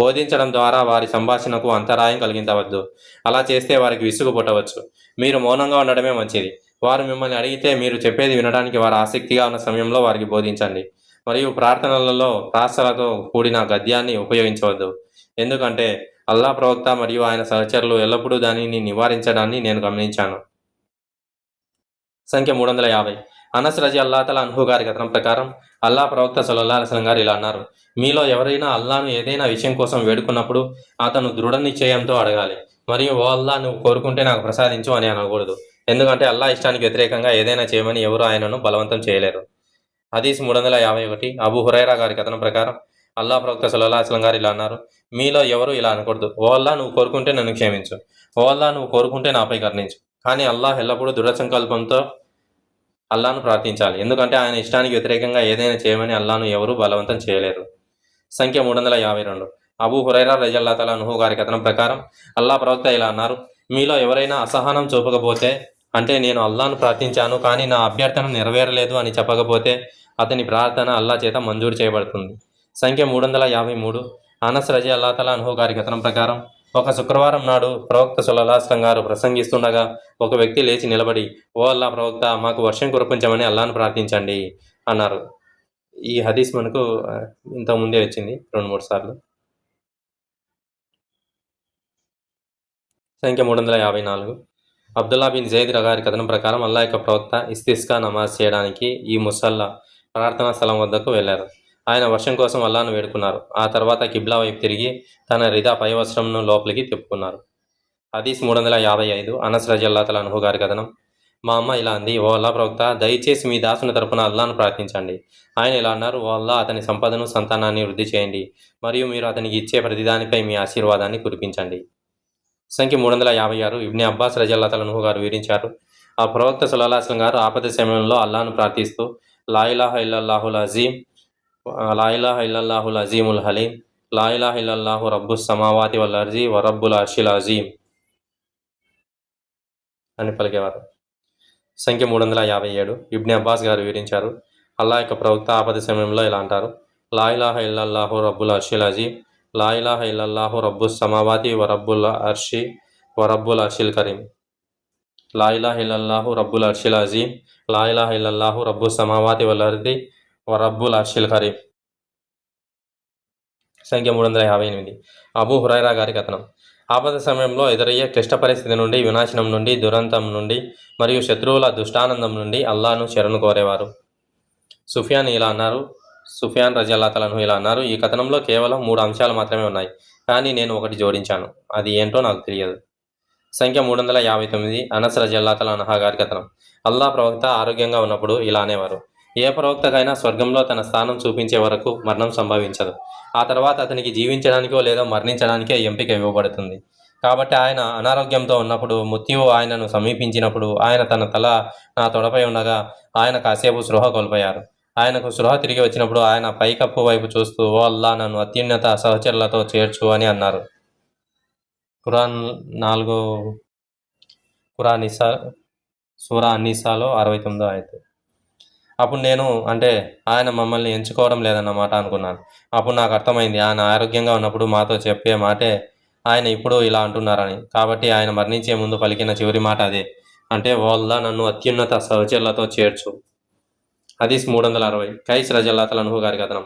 బోధించడం ద్వారా వారి సంభాషణకు అంతరాయం కలిగించవద్దు. అలా చేస్తే వారికి విసుగు పుట్టవచ్చు. మీరు మౌనంగా ఉండడమే మంచిది. వారు మిమ్మల్ని అడిగితే మీరు చెప్పేది వినడానికి వారు ఆసక్తిగా ఉన్న సమయంలో వారికి బోధించండి. మరియు ప్రార్థనలలో ప్రాసలతో కూడిన గద్యాన్ని ఉపయోగించవద్దు. ఎందుకంటే అల్లా ప్రవక్త మరియు ఆయన సహచరులు ఎల్లప్పుడూ దానిని నివారించడాన్ని నేను గమనించాను. సంఖ్య 350. అనస్ రజియల్లాహు అన్హు గారి కథనం ప్రకారం అల్లా ప్రవక్త సల్లల్లాహు అలైహి వసల్లం గారు ఇలా అన్నారు: మీలో ఎవరైనా అల్లాను ఏదైనా విషయం కోసం వేడుకున్నప్పుడు అతను దృఢ నిశ్చయంతో అడగాలి. మరియు ఓ అల్లా, నువ్వు కోరుకుంటే నాకు ప్రసాదించు అని అనకూడదు. ఎందుకంటే అల్లా ఇష్టానికి వ్యతిరేకంగా ఏదైనా చేయమని ఎవరు ఆయనను బలవంతం చేయలేరు. హదీస్ 351. అబూ హురైరా గారి కథనం ప్రకారం అల్లా ప్రవక్త సల్లల్లాహు అలైహి వసల్లం గారు ఇలా అన్నారు: మీలో ఎవరు ఇలా అనకూడదు, ఓ అల్లా, నువ్వు కోరుకుంటే నన్ను క్షమించు, ఓ అల్లా, నువ్వు కోరుకుంటే నాపై కరుణించు. కానీ అల్లాహ్ ఎల్లప్పుడూ దృఢ సంకల్పంతో అల్లాను ప్రార్థించాలి. ఎందుకంటే ఆయన ఇష్టానికి వ్యతిరేకంగా ఏదైనా చేయమని అల్లాను ఎవరూ బలవంతం చేయలేరు. సంఖ్య 352. అబూ హురైరా రజియల్లాహు అన్హు గారి కథనం ప్రకారం అల్లా ప్రవక్త ఇలా అన్నారు: మీలో ఎవరైనా అసహనం చూపకపోతే, అంటే నేను అల్లాను ప్రార్థించాను కానీ నా అభ్యర్థన నెరవేరలేదు అని చెప్పకపోతే, అతని ప్రార్థన అల్లా చేత మంజూరు చేయబడుతుంది. సంఖ్య 353. అనస్ రజియల్లాహు అన్హు గారి కథనం ప్రకారం ఒక శుక్రవారం నాడు ప్రవక్త సల్లల్లాహు అలైహి వసల్లం గారు ప్రసంగిస్తుండగా ఒక వ్యక్తి లేచి నిలబడి, ఓ అల్లా ప్రవక్త, మాకు వర్షం కురిపించమని అల్లాను ప్రార్థించండి అన్నారు. ఈ హదీస్ మనకు ఇంతకుముందే వచ్చింది 2-3 సార్లు. సంఖ్య 354. అబ్దుల్లా బిన్ జైద్ గారి కథనం ప్రకారం అల్లా యొక్క ప్రవక్త ఇస్తిస్కా నమాజ్ చేయడానికి ఈ ముసల్లా ప్రార్థనా స్థలం వద్దకు వెళ్లారు. ఆయన వర్షం కోసం అల్లాను వేడుకున్నారు. ఆ తర్వాత కిబ్లా వైపు తిరిగి తన రిదా పై వస్త్రంను లోపలికి తిప్పుకున్నారు. హదీస్ 355. అనస్ రజియల్లాహు అన్హు గారి కథనం: మా అమ్మ ఇలా అంది: ఓ అల్లా ప్రవక్త, దయచేసి మీ దాసుని తరపున అల్లాను ప్రార్థించండి. ఆయన ఇలా అన్నారు: ఓ అల్లా, అతని సంపదను, సంతానాన్ని వృద్ధి చేయండి మరియు మీరు అతనికి ఇచ్చే ప్రతిదానిపై మీ ఆశీర్వాదాన్ని కురిపించండి. సంఖ్య 356. ఇబ్ని అబ్బాస్ రజియల్లాహు అన్హు గారు వివరించారు: ఆ ప్రవక్త సల్లల్లాహు అలైహి వసల్లం గారు ఆపద సమయంలో అల్లాను ప్రార్థిస్తూ లా ఇలాహ ఇల్లల్లాహుల్ అజీమ్, లా ఇలాహ ఇల్లల్లాహుల్ అజీముల్ హలీం, లా ఇలాహ ఇల్లల్లాహు రబ్బుస్ సమావాతి వల్ అర్జి వ రబ్బుల్ అర్షిల్ అజీమ్ అని పలికేవారు. సంఖ్య 357. ఇబ్ని అబ్బాస్ గారు వివరించారు: అల్లా యొక్క ప్రవక్త ఆపద సమయంలో ఇలా అంటారు: లా ఇలాహ ఇల్లల్లాహు రబ్బుల్ అర్షిల్ అజీమ్, లా ఇలాహ ఇల్లల్లాహు రబ్బుస్ సమావాతి వ రబ్బుల్ అర్షి వ రబ్బుల్ అర్షిల్ కరీం, లా ఇలాహ ఇల్లల్లాహు రబ్బుల్ అర్షిల్ అజీమ్, లా ఇలాహ ఇల్లల్లాహు రబ్బుస్ సమావాతి వల్ అర్ది వ రబ్బుల్ అర్షిల్ కరీం. సంఖ్య 358. అబూ హురైరా గారి కథనం: ఆపద సమయంలో ఎదురయ్యే క్లిష్ట పరిస్థితి నుండి, వినాశనం నుండి, దురంతం నుండి మరియు శత్రువుల దుష్టానందం నుండి అల్లాను శరణు కోరేవారు. సుఫియాన్ రజియల్లాహు అన్హు ఇలా అన్నారు: ఈ కథనంలో కేవలం 3 అంశాలు మాత్రమే ఉన్నాయి, కానీ నేను ఒకటి జోడించాను, అది ఏంటో నాకు తెలియదు. సంఖ్య 359. అనస్ రజియల్లాహు అన్హు గారి కథనం: అల్లా ప్రవక్త ఆరోగ్యంగా ఉన్నప్పుడు ఇలా అనేవారు: ఏ ప్రవక్తకైనా స్వర్గంలో తన స్థానం చూపించే వరకు మరణం సంభవించదు. ఆ తర్వాత అతనికి జీవించడానికో లేదా మరణించడానికే ఎంపిక ఇవ్వబడుతుంది. కాబట్టి ఆయన అనారోగ్యంతో ఉన్నప్పుడు, మృత్యువు ఆయనను సమీపించినప్పుడు, ఆయన తన తల నా తొడపై ఉండగా ఆయన కాసేపు స్పృహ కోల్పోయారు. ఆయనకు స్పృహ తిరిగి వచ్చినప్పుడు ఆయన పైకప్పు వైపు చూస్తూ, ఓ అల్లా, నన్ను అత్యున్నత సహచరులతో చేర్చు అని అన్నారు. సూరా అన్నీసాలో 69వ ఆయత్. అప్పుడు నేను, అంటే ఆయన మమ్మల్ని ఎంచుకోవడం లేదన్నమాట అనుకున్నాను. అప్పుడు నాకు అర్థమైంది, ఆయన ఆరోగ్యంగా ఉన్నప్పుడు మాతో చెప్పే మాటే ఆయన ఇప్పుడు ఇలా అంటున్నారని. కాబట్టి ఆయన మరణించే ముందు పలికిన చివరి మాట అదే, అంటే ఓ అల్లా, నన్ను అత్యున్నత సహచరులతో చేర్చు. హదీస్ 360. కైస్ రజియల్లాహు అన్హు గారి కథనం: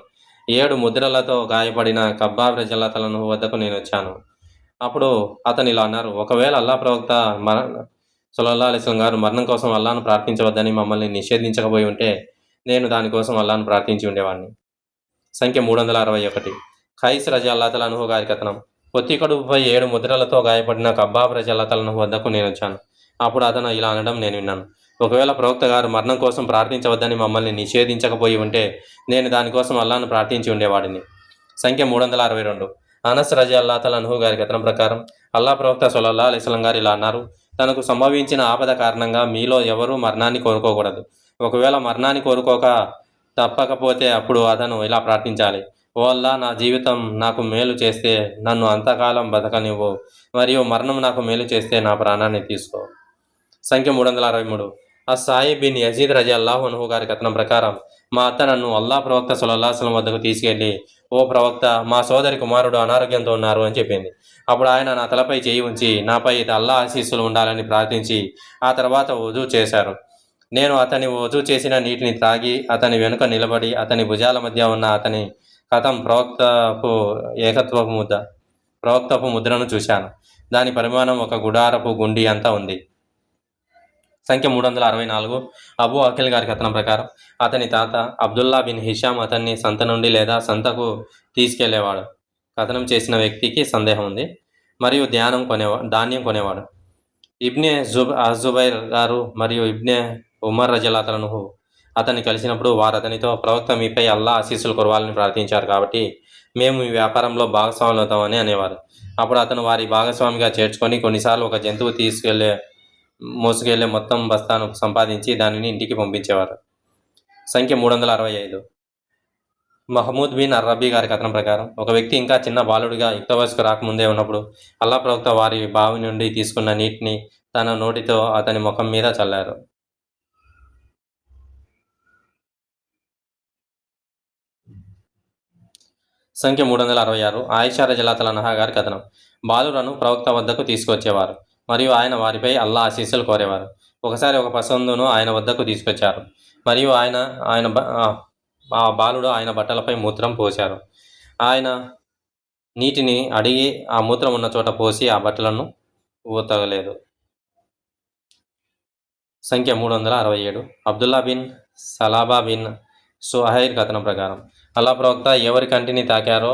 7 ముద్రలతో గాయపడిన కబ్బాబ్ రజియల్లాహు అన్హు వద్దకు నేను వచ్చాను. అప్పుడు అతను ఇలా అన్నారు: ఒకవేళ అల్లా ప్రవక్త సల్లల్లాహు అలైహి వసల్లం గారు మరణం కోసం అల్లాను ప్రార్థించవద్దని మమ్మల్ని నిషేధించకపోయి ఉంటే నేను దానికోసం అల్లాను ప్రార్థించి ఉండేవాడిని. సంఖ్య 361. ఖైస్ రజియల్లాహు అన్హు గారి కథనం: పొత్తి కడుపుపై 7 ముద్రలతో గాయపడిన కబ్బాబ్ రజియల్లాహు అన్హు వద్దకు నేను వచ్చాను. అప్పుడు అతను ఇలా అనడం నేను విన్నాను: ఒకవేళ ప్రవక్త గారు మరణం కోసం ప్రార్థించవద్దని మమ్మల్ని నిషేధించకపోయి ఉంటే నేను దానికోసం అల్లాను ప్రార్థించి ఉండేవాడిని. సంఖ్య 362. అనస్ రజియల్లాహు అన్హు గారి కథనం ప్రకారం అల్లా ప్రవక్త సల్లల్లాహు అలైహి వసల్లం గారు ఇలా అన్నారు, తనకు సంభవించిన ఆపద కారణంగా మీలో ఎవరూ మరణాన్ని కోరుకోకూడదు. ఒకవేళ మరణాన్ని కోరుకోక తప్పకపోతే అప్పుడు అతను ఇలా ప్రార్థించాలి: ఓ అల్లా, నా జీవితం నాకు మేలు చేస్తే నన్ను అంతకాలం బతకనివ్వు, మరియు మరణం నాకు మేలు చేస్తే నా ప్రాణాన్ని తీసుకో. సంఖ్య 363. సాయి బిన్ యజీద్ రజల్లాహు అన్హు గారి కథనం ప్రకారం, మా అత్త నన్ను అల్లా ప్రవక్త సల్లల్లాహు అలైహి వసల్లం వద్దకు తీసుకెళ్లి, ఓ ప్రవక్త, మా సోదరి కుమారుడు అనారోగ్యంతో ఉన్నారు అని చెప్పింది. అప్పుడు ఆయన నా తలపై చేయి ఉంచి నాపై అల్లా ఆశీస్సులు ఉండాలని ప్రార్థించి ఆ తర్వాత వజూ చేశారు. నేను అతని వజూ చేసిన నీటిని త్రాగి అతని వెనుక నిలబడి అతని భుజాల మధ్య ఉన్న అతని కథం ప్రవక్తపు ముద్రను చూశాను. దాని పరిమాణం ఒక గుడారపు గుండి అంతా ఉంది. సంఖ్య 364. అబూ అఖిల్ గారి కథనం ప్రకారం, అతని తాత అబ్దుల్లా బిన్ హిషామ్ అతన్ని సంత నుండి లేదా సంతకు తీసుకెళ్లేవాడు. కథనం చేసిన వ్యక్తికి సందేహం ఉంది. మరియు ధాన్యం కొనేవాడు. ఇబ్నే జుబైర్ గారు మరియు ఇబ్నే ఉమర్ రజల్లాహు అన్హు అతన్ని కలిసినప్పుడు వారు అతనితో, ప్రవక్త మీపై అల్లా ఆశీస్సులు కురవాలని ప్రార్థించారు కాబట్టి మేము ఈ వ్యాపారంలో భాగస్వాములు అవుతామని అనేవారు. అప్పుడు అతను వారి భాగస్వామిగా చేర్చుకొని కొన్నిసార్లు ఒక జంతువు మోసుకెళ్లే మొత్తం బస్తాను సంపాదించి దానిని ఇంటికి పంపించేవారు. సంఖ్య 365. మహమూద్ బిన్ అర్రబీ గారి కథనం ప్రకారం, ఒక వ్యక్తి ఇంకా చిన్న బాలుడిగా యుక్త వయసుకు రాకముందే ఉన్నప్పుడు అల్లా ప్రవక్త వారి బావి నుండి తీసుకున్న నీటిని తన నోటితో అతని ముఖం మీద చల్లారు. సంఖ్య 366. ఆయిషా రజల్లాహు అన్హా గారి కథనం, బాలురను ప్రవక్త వద్దకు తీసుకొచ్చేవారు మరియు ఆయన వారిపై అల్లా ఆశీస్సులు కోరేవారు. ఒకసారి ఒక పసందును ఆయన వద్దకు తీసుకొచ్చారు మరియు ఆ బాలుడు ఆయన బట్టలపై మూత్రం పోశారు. ఆయన నీటిని అడిగి ఆ మూత్రం ఉన్న చోట పోసి ఆ బట్టలను ఊతగలేదు. సంఖ్య 367. అబ్దుల్లా బిన్ సలాబా బిన్ సుహైర్ కథనం ప్రకారం, అల్లా ప్రవక్త ఎవరి కంటిని తాకారో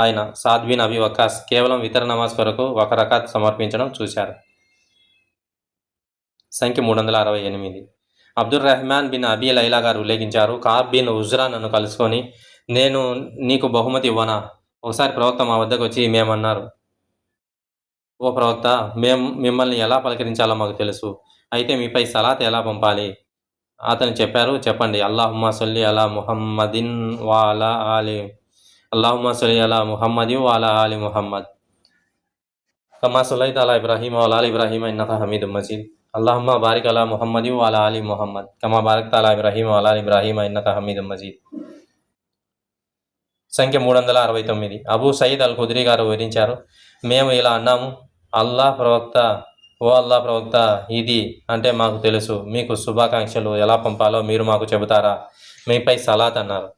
ఆయన సాద్ బిన్ అబీ వక్కాస్ కేవలం వితర నమాజ్ కొరకు ఒక రకాత్ సమర్పించడం చూశారు. సంఖ్య 368. Abdul Rahman bin Abi Laila గారు ఉల్లేఖించారు, కాబ్ బిన్ ఉజ్రా నన్ను కలుసుకొని, నేను నీకు బహుమతి ఇవ్వనా? ఒకసారి ప్రవక్త మా వద్దకు వచ్చి మేమన్నారు, ఓ ప్రవక్త, మేము మిమ్మల్ని ఎలా పలకరించాలో మాకు తెలుసు, అయితే మీపై సలాత్ ఎలా పంపాలి? అతను చెప్పారు, చెప్పండి, అల్లాహుమ్మా సల్లి అలా ముహమ్మదిన్ వాలా ఆలి ముహమ్మద్ కమా సల్లైత అలా ఇబ్రాహీమ వాలా ఆలి ఇబ్రాహీమ ఇన్నకా హమీదుమ్ మజీద్. అల్లాహుమ్మా బారిక్ అలా ముహమ్మదిన్ వాలా ఆలి ముహమ్మద్ కమా బారక్త అలా ఇబ్రాహీమ వాలా ఆలి ఇబ్రాహీమ ఇన్నకా హమీదుమ్ మజీద్. సంఖ్య 369. అబూ సయీద్ అల్ ఖుద్రీ గారు వివరించారు, మేము ఇలా అన్నాము, ఓ అల్లా ప్రవక్త, ఇది అంటే మాకు తెలుసు, మీకు శుభాకాంక్షలు ఎలా పంపాలో మీరు మాకు చెబుతారా? మీపై సలాత్ అన్నారు.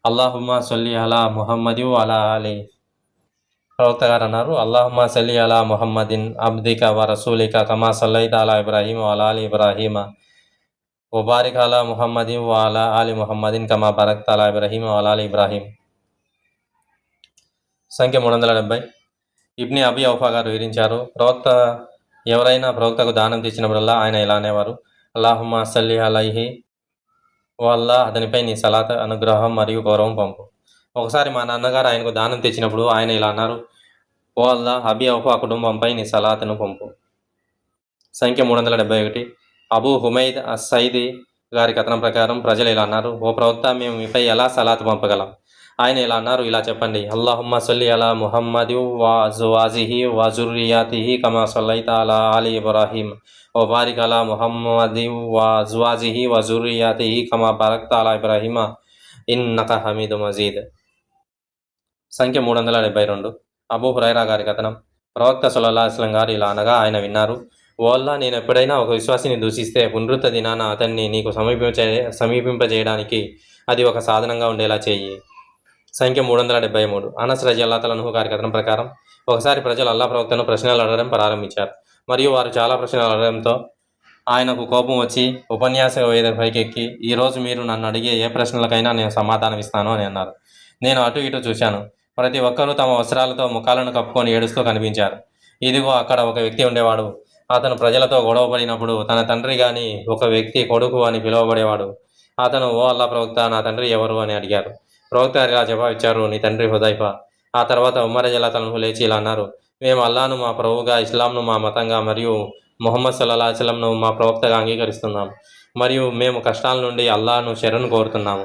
అల్లాహుమ్మా సల్లి అలా ముహమ్మది అలా ఆలి. ప్రవక్త గారు అన్నారు, అల్లాహుమ్మా సల్లి అలా ముహమ్మదిన్ అబ్దిక వ రసూలిక కమా సల్లైత అలా ఇబ్రాహీమ అలా ఆలి ఇబ్రాహీమ వబారిక్ అలా ముహమ్మదిన్ వ అలా ఆలి ముహమ్మదిన్ కమా బరక్త అలా ఇబ్రాహీమ అలా ఆలి ఇబ్రాహీం. సంఖ్య 370. ఇబ్ని అబీ ఔఫా గారు వివరించారు, ఎవరైనా ప్రవక్తకు దానం తెచ్చినప్పుడల్లా ఆయన ఇలా అనేవారు, అల్లాహుమ్మా సల్లి అలైహి, ఓ అల్లా, అతనిపై నీ సలాత్, అనుగ్రహం మరియు గౌరవం పంపు. ఒకసారి మా నాన్నగారు ఆయనకు దానం తెచ్చినప్పుడు ఆయన ఇలా అన్నారు, ఓ అల్లా, అబీ ఔఫా కుటుంబంపై నీ సలాత్ను పంపు. సంఖ్య 371. అబూ హుమైద్ అస్సైది గారి కథనం ప్రకారం ప్రజలు ఇలా అన్నారు, ఓ ప్రవక్త, మేము మీపై ఎలా సలాత్ పంపగలం? ఆయన ఇలా అన్నారు, ఇలా చెప్పండి, అల్లాహుమ్మా సల్లి అలా ముహమ్మది వా అజ్వాజిహి వా జుర్రియాతిహి కమా సల్లైత అలా ఆలి ఇబ్రాహీం వ బారిక్ అలా ముహమ్మది వా అజ్వాజిహి వా జుర్రియాతిహి కమా బారక్త అలా ఇబ్రాహీమ ఇన్నక హమీదు మజీద్. సంఖ్య 372. అబూ హురైరా గారి కథనం, ప్రవక్త సల్లల్లాహు అలైహి వసల్లం గారు ఇలా అనగా ఆయన విన్నారు, ఓ అల్లా, నేను ఎప్పుడైనా ఒక విశ్వాసిని దూషిస్తే పునరుత్థ దినాన అతన్ని నీకు సమీపింపజేయడానికి అది ఒక సాధనంగా ఉండేలా చేయి. సంఖ్య 373. అనస్ రజల్లాహు అన్హు గారి కథనం ప్రకారం, ఒకసారి ప్రజలు అల్లా ప్రవక్తను ప్రశ్నలు అడగడం ప్రారంభించారు మరియు వారు చాలా ప్రశ్నలు అడగడంతో ఆయనకు కోపం వచ్చి ఉపన్యాస వేదిక పైకెక్కి, ఈరోజు మీరు నన్ను అడిగే ఏ ప్రశ్నలకైనా నేను సమాధానం ఇస్తాను అని అన్నారు. నేను అటు ఇటు చూశాను. ప్రతి ఒక్కరూ తమ వస్త్రాలతో ముఖాలను కప్పుకొని ఏడుస్తూ కనిపించారు. ఇదిగో అక్కడ ఒక వ్యక్తి ఉండేవాడు. అతను ప్రజలతో గొడవపడినప్పుడు తన తండ్రి గాని ఒక వ్యక్తి కొడుకు అని పిలువబడేవాడు. అతను, ఓ అల్లా ప్రవక్త, నా తండ్రి ఎవరు అని అడిగారు. ప్రవక్త ఇలా జవాబిచ్చారు, నీ తండ్రి హుదైఫా. ఆ తర్వాత ఉమర్ రజల్లాహు అన్హు లేచి ఇలా అన్నారు, మేము అల్లాను మా ప్రభువుగా, ఇస్లాంను మా మతంగా మరియు ముహమ్మద్ సల్లల్లాహు అలైహి వసల్లంను మా ప్రవక్తగా అంగీకరిస్తున్నాము మరియు మేము కష్టాల నుండి అల్లాను శరణు కోరుతున్నాము.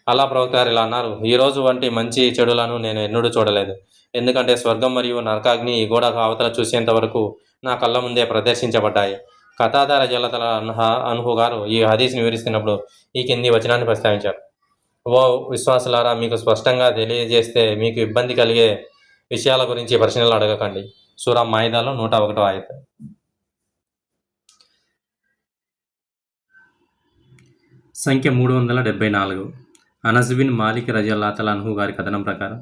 అల్లా ప్రవక్త గారు ఇలా అన్నారు, ఈరోజు వంటి మంచి చెడులను నేను ఎన్నడూ చూడలేదు. ఎందుకంటే స్వర్గం మరియు నరకాగ్ని ఈ గోడకు అవతల చూసేంత వరకు నా కళ్ళ ముందే ప్రదర్శించబడ్డాయి. ఖతాదా రజియల్లాహు అన్హు గారు ఈ హదీస్ని వివరిస్తున్నప్పుడు ఈ కింది వచనాన్ని ప్రస్తావించారు. ఓ విశ్వాసులారా, మీకు స్పష్టంగా తెలియజేస్తే మీకు ఇబ్బంది కలిగే విషయాల గురించి ప్రశ్నలు అడగకండి. సూరా మాయిదాలో 101వ ఆయత్. సంఖ్య 374. అనస్ బిన్ మాలిక్ రజియల్లాహు అన్హు గారి కథనం ప్రకారం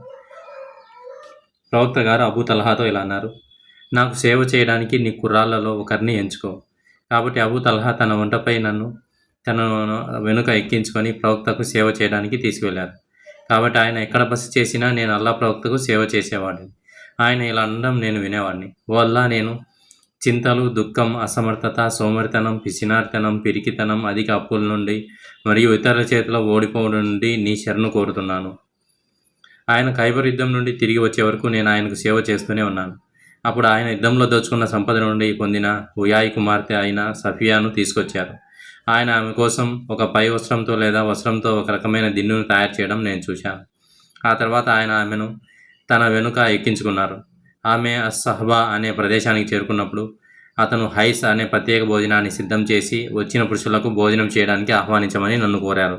ప్రవక్త గారు అబూ తల్హాతో ఇలా అన్నారు, నాకు సేవ చేయడానికి నీ కుర్రాళ్లలో ఒకరిని ఎంచుకో. కాబట్టి అబూ తల్హా తన వంటపై తన వెనుక ఎక్కించుకొని ప్రవక్తకు సేవ చేయడానికి తీసుకువెళ్ళారు. కాబట్టి ఆయన ఎక్కడ బస చేసినా నేను అల్లా ప్రవక్తకు సేవ చేసేవాడిని. ఆయన ఇలా అనడం నేను వినేవాడిని, ఓ అల్లా, నేను చింతలు, దుఃఖం, అసమర్థత, సోమరితనం, పిసినారితనం, పిరికితనం, అధిక అప్పుల నుండి మరియు ఇతరుల చేతిలో ఓడిపోవడం నుండి నీ శరణు కోరుతున్నాను. ఆయన ఖైబర్ యుద్ధం నుండి తిరిగి వచ్చే వరకు నేను ఆయనకు సేవ చేస్తూనే ఉన్నాను. అప్పుడు ఆయన యుద్ధంలో దోచుకున్న సంపద నుండి పొందిన హుయాయి కుమార్తె అయిన సఫియాను తీసుకొచ్చారు. ఆయన ఆమె కోసం ఒక పై వస్త్రంతో లేదా వస్త్రంతో ఒక రకమైన దిన్నును తయారు చేయడం నేను చూశాను. ఆ తర్వాత ఆయన ఆమెను తన వెనుక ఎక్కించుకున్నారు. ఆమె అస్సహబా అనే ప్రదేశానికి చేరుకున్నప్పుడు అతను హైస్ అనే ప్రత్యేక భోజనాన్ని సిద్ధం చేసి వచ్చిన పురుషులకు భోజనం చేయడానికి ఆహ్వానించమని నన్ను కోరారు.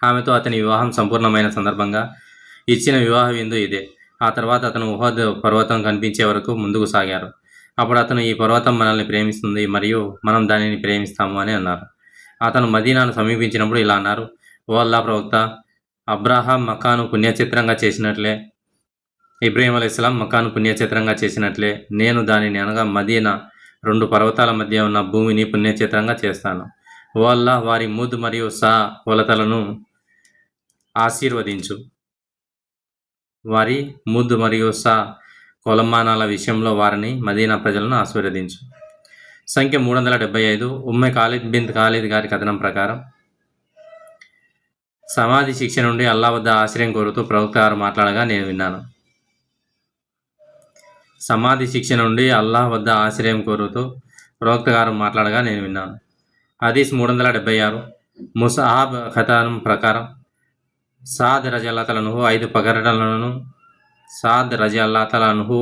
ఆమెతో అతని వివాహం సంపూర్ణమైన సందర్భంగా ఇచ్చిన వివాహ విందు ఇదే. ఆ తర్వాత అతను ఉహద్ పర్వతం కనిపించే వరకు ముందుకు సాగారు. అప్పుడు అతను, ఈ పర్వతం మనల్ని ప్రేమిస్తుంది మరియు మనం దానిని ప్రేమిస్తాము అని అన్నారు. అతను మదీనాను సమీపించినప్పుడు ఇలా అన్నారు, ఓ అల్లా ప్రవక్త, అబ్రాహాం మక్కాను పుణ్యచిత్రంగా చేసినట్లే, ఇబ్రాహీం అలైహిస్సలాం మక్కాను పుణ్యచిత్రంగా చేసినట్లే నేను దానిని అనగా మదీనా 2 పర్వతాల మధ్య ఉన్న భూమిని పుణ్యచిత్రంగా చేస్తాను. ఓ అల్లా, వారి ముద్ మరియు సా కొలతలను ఆశీర్వదించు. వారి ముద్ మరియు సా కొలమానాల విషయంలో వారిని, మదీనా ప్రజలను ఆశీర్వదించు. సంఖ్య 375. ఉమ్మె ఖాలిద్ బిన్ ఖాలిద్ గారి కథనం ప్రకారం సమాధి శిక్ష నుండి అల్లా వద్ద ఆశ్రయం కోరుతూ ప్రవక్త గారు మాట్లాడగా నేను విన్నాను. సమాధి శిక్ష నుండి అల్లాహ్ వద్ద ఆశ్రయం కోరుతూ ప్రవక్త గారు మాట్లాడగా నేను విన్నాను. హదీస్ 376. ముసహాబ్ కథనం ప్రకారం సాద్ రజియల్లాహు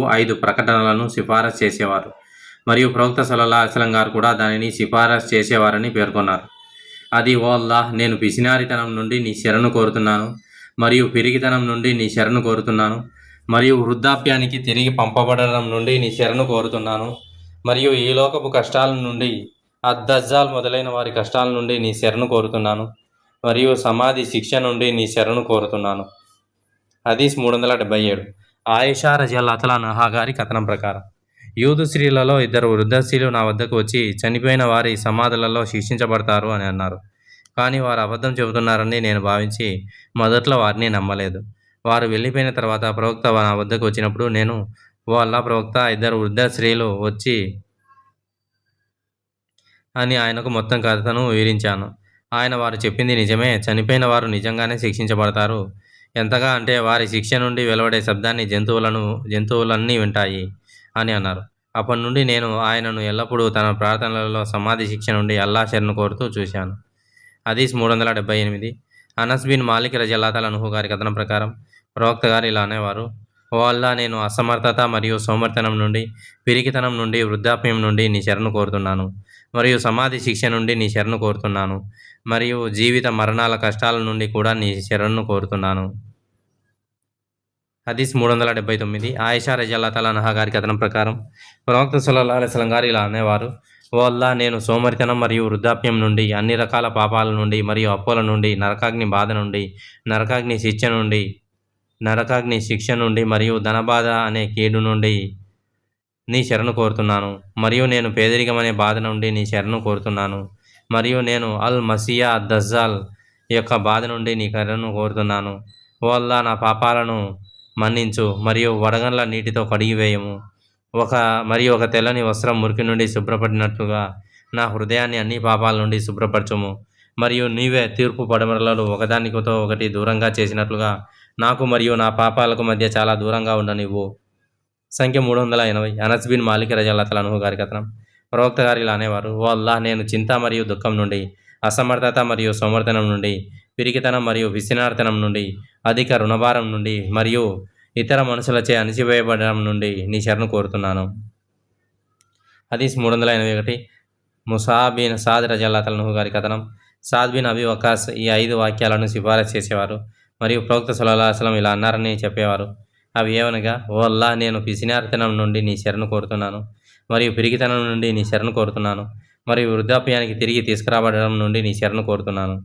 5 ప్రకటనలను సిఫారసు చేసేవారు మరియు ప్రవక్త సల్లల్లాహు అలైహి వసల్లం గారు కూడా దానిని సిఫారసు చేసేవారని పేర్కొన్నారు. అది, ఓ అల్లాహ్, నేను పిసినారితనం నుండి నీ శరణు కోరుతున్నాను మరియు పిరికితనం నుండి నీ శరణు కోరుతున్నాను మరియు వృద్ధాప్యానికి తిరిగి పంపబడడం నుండి నీ శరణు కోరుతున్నాను మరియు ఈ లోకపు కష్టాల నుండి, అద్దజ్జాల్ మొదలైన వారి కష్టాల నుండి నీ శరణు కోరుతున్నాను మరియు సమాధి శిక్ష నుండి నీ శరణు కోరుతున్నాను. హదీస్ 377. ఆయిషా రజియల్లాహు అన్హా గారి కథనం ప్రకారం యూదు స్త్రీలలో 2 వృద్ధ స్త్రీలు నా వద్దకు వచ్చి చనిపోయిన వారి సమాధులలో శిక్షించబడతారు అని అన్నారు. కానీ వారు అబద్ధం చెబుతున్నారని నేను భావించి మొదట్లో వారిని నమ్మలేదు. వారు వెళ్ళిపోయిన తర్వాత ప్రవక్త నా వద్దకు వచ్చినప్పుడు నేను, ఓ అల్లా ప్రవక్త, 2 వృద్ధ స్త్రీలు వచ్చి అని ఆయనకు మొత్తం కథను వివరించాను. ఆయన, వారు చెప్పింది నిజమే, చనిపోయిన వారు నిజంగానే శిక్షించబడతారు. ఎంతగా అంటే వారి శిక్ష నుండి వెలువడే శబ్దాన్ని జంతువులన్నీ వింటాయి అని అన్నారు. అప్పటి నుండి నేను ఆయనను ఎల్లప్పుడూ తన ప్రార్థనలలో సమాధి శిక్ష నుండి అల్లా శరణు కోరుతూ చూశాను. హదీస్ 378. అనస్ బిన్ మాలిక్ రజియల్లాహు అన్హు గారి కథనం ప్రకారం ప్రవక్త గారు ఇలా అనేవారు, ఓ అల్లా, నేను అసమర్థత మరియు సోమరితనం నుండి, పిరికితనం నుండి, వృద్ధాప్యం నుండి నీ శరణు కోరుతున్నాను మరియు సమాధి శిక్ష నుండి నీ శరణు కోరుతున్నాను మరియు జీవిత మరణాల కష్టాల నుండి కూడా నీ శరణు కోరుతున్నాను. హదీస్ 379. ఆయిషా రజియల్లాహు అన్హా గారి కథనం ప్రకారం ప్రవక్త సల్లల్లాహు అలైహి వసల్లం గారు ఇలా అనేవారు, ఓ అల్లా, నేను సోమరితనం మరియు వృద్ధాప్యం నుండి, అన్ని రకాల పాపాల నుండి మరియు అప్పుల నుండి, నరకాగ్ని బాధ నుండి, నరకాగ్ని శిక్ష నుండి మరియు ధనబాధ అనే కీడు నుండి నీ శరణు కోరుతున్నాను మరియు నేను పేదరికం అనే బాధ నుండి నీ శరణు కోరుతున్నాను మరియు నేను అల్ మసియా దజ్జాల్ యొక్క బాధ నుండి నీ శరణు కోరుతున్నాను. ఓ అల్లా, నా పాపాలను మన్నించు మరియు వడగండ్ల నీటితో కడిగివేయము. ఒక తెల్లని వస్త్రం మురికి నుండి శుభ్రపడినట్లుగా నా హృదయాన్ని అన్ని పాపాల నుండి శుభ్రపరచుము మరియు నీవే తీర్పు పడమరలను ఒకదానితో ఒకటి దూరంగా చేసినట్లుగా నాకు మరియు నా పాపాలకు మధ్య చాలా దూరంగా ఉండనివ్వు. సంఖ్య 380 అనస్ బిన్ మాలిక్ రజల్లాహు అన్హు గారి కథనం. ప్రవక్త గారు ఇలా అనేవారు, ఓ అల్లాహ్, నేను చింత మరియు దుఃఖం నుండి, అసమర్థత మరియు సోమర్థనం నుండి, పిరికితనం మరియు విసినార్తనం నుండి, అధిక రుణభారం నుండి మరియు ఇతర మనుషులచే అణిచివేయబడడం నుండి నీ శరణు కోరుతున్నాను. హదీస్ 381 ముసా బిన్ సాద్ రజల్లాహు అన్హు గారి కథనం. సాద్ బిన్ అబీ వకాస్ ఈ 5 వాక్యాలను సిఫారసు చేసేవారు మరియు ప్రవక్త సల్లల్లాహు అలైహి వసల్లం ఇలా అన్నారని చెప్పేవారు. అవి ఏవనగా, ఓ అల్లాహ్, నేను పిసినార్తనం నుండి నీ శరణు కోరుతున్నాను మరియు పిరికితనం నుండి నీ శరణు కోరుతున్నాను మరియు వృద్ధాప్యానికి తిరిగి తీసుకురాబడడం నుండి నీ శరణు కోరుతున్నాను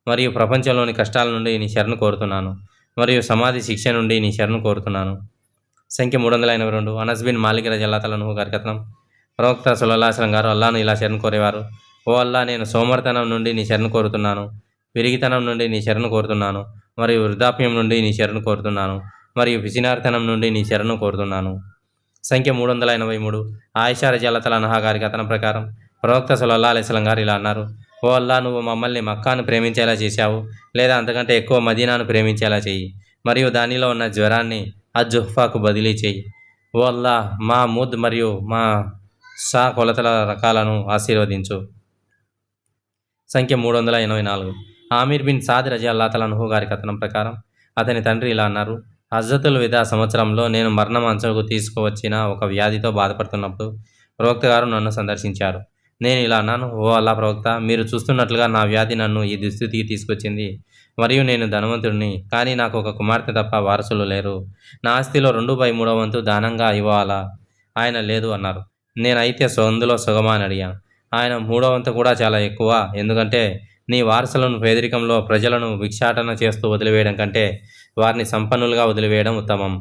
మరియు ప్రపంచంలోని కష్టాల నుండి నీ శరణు కోరుతున్నాను మరియు సమాధి శిక్ష నుండి నీ శరణు కోరుతున్నాను. సంఖ్య 382 అనస్ బిన్ మాలిక్ రజల్లాహు అన్హు గారి కథనం. ప్రవక్త సల్లల్లాహు అలైహి వసల్లం గారు అల్లాహ్ను ఇలా శరణు కోరేవారు, ఓ అల్లాహ్, నేను సోమర్తనం నుండి నీ శరణు కోరుతున్నాను, విరిగితనం నుండి నీ శరణు కోరుతున్నాను మరియు వృద్ధాప్యం నుండి నీ శరణు కోరుతున్నాను మరియు పిసినార్తనం నుండి నీ శరణు కోరుతున్నాను. సంఖ్య 383 ఆయిషా రజల్లాహు అన్హా గారి కథనం ప్రకారం ప్రవక్త సల్లల్లాహు అలైహి వసల్లం గారు ఇలా అన్నారు, ఓ అల్లాహ్, నువ్వు మమ్మల్ని మక్కాను ప్రేమించేలా చేశావు లేదా అంతకంటే ఎక్కువ మదీనాను ప్రేమించేలా చేయి మరియు దానిలో ఉన్న జ్వరాన్ని అజ్జుహ్ఫాకు బదిలీ చేయి. ఓ అల్లాహ్, మా ముద్ మరియు మా షా కొలతల రకాలను ఆశీర్వదించు. సంఖ్య 384 ఆమీర్ బిన్ సాద్ రజల్లాహు అన్హు గారి కథనం ప్రకారం అతని తండ్రి ఇలా అన్నారు, హజ్రతుల్ విదా సంవత్సరంలో నేను మరణం అంచుకు తీసుకువచ్చిన ఒక వ్యాధితో బాధపడుతున్నప్పుడు ప్రవక్త గారు నన్ను సందర్శించారు. నేను ఇలా అన్నాను, ఓ అల్లా ప్రవక్త, మీరు చూస్తున్నట్లుగా నా వ్యాధి నన్ను ఈ దుస్థితికి తీసుకొచ్చింది మరియు నేను ధనవంతుడిని, కానీ నాకు ఒక కుమార్తె తప్ప వారసులు లేరు. నా ఆస్తిలో 2/3 వంతు దానంగా ఇవ్వాలా? ఆయన లేదు అన్నారు. నేనైతే అందులో సుగమా అని అడిగాను. ఆయన 3వ వంతు కూడా చాలా ఎక్కువ, ఎందుకంటే నీ వారసులను పేదరికంలో ప్రజలను భిక్షాటన చేస్తూ వదిలివేయడం కంటే వారిని సంపన్నులుగా వదిలివేయడం ఉత్తమం.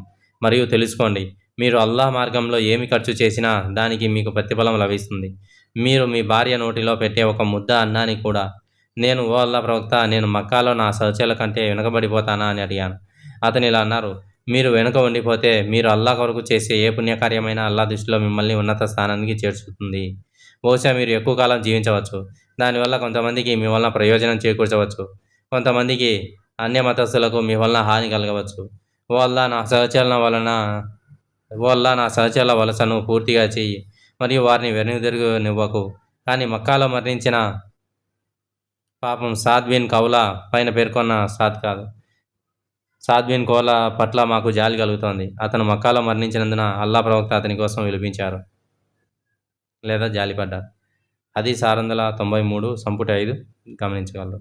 మరియు తెలుసుకోండి, మీరు అల్లాహ్ మార్గంలో ఏమి ఖర్చు చేసినా దానికి మీకు ప్రతిఫలం లభిస్తుంది. మీరు మీ భార్య నోటిలో పెట్టే ఒక ముద్ద అన్నాన్ని కూడా. నేను, ఓ అల్లాహ్ ప్రవక్త, నేను మక్కాలో నా సహచరుల కంటే వెనుకబడిపోతానా అని అడిగాను. అతను ఇలా అన్నారు, మీరు వెనుక ఉండిపోతే మీరు అల్లాహ్ కొరకు చేసే ఏ పుణ్యకార్యమైనా అల్లాహ్ దృష్టిలో మిమ్మల్ని ఉన్నత స్థానానికి చేర్చుతుంది. బహుశా మీరు ఎక్కువ కాలం జీవించవచ్చు. దానివల్ల కొంతమందికి మీ వలన ప్రయోజనం చేకూర్చవచ్చు, కొంతమందికి అన్య మతస్థులకు మీ వలన హాని కలగవచ్చు. ఓ అల్లాహ్, నా సహచరుల వలసను పూర్తిగా చెయ్యి మరియు వారిని వెనుదిరుగునివ్వకు. కానీ మక్కాలో మరణించిన పాపం సాద్ బిన్ కౌలా పైన పేర్కొన్న సాద్ బిన్ కౌలా పట్ల మాకు జాలి కలుగుతోంది. అతను మక్కాలో మరణించినందున అల్లాహ్ ప్రవక్త అతని కోసం విలిపించారు లేదా జాలిపడ్డారు. హదీస్ 693 సంపుట 5 గమనించగలరు.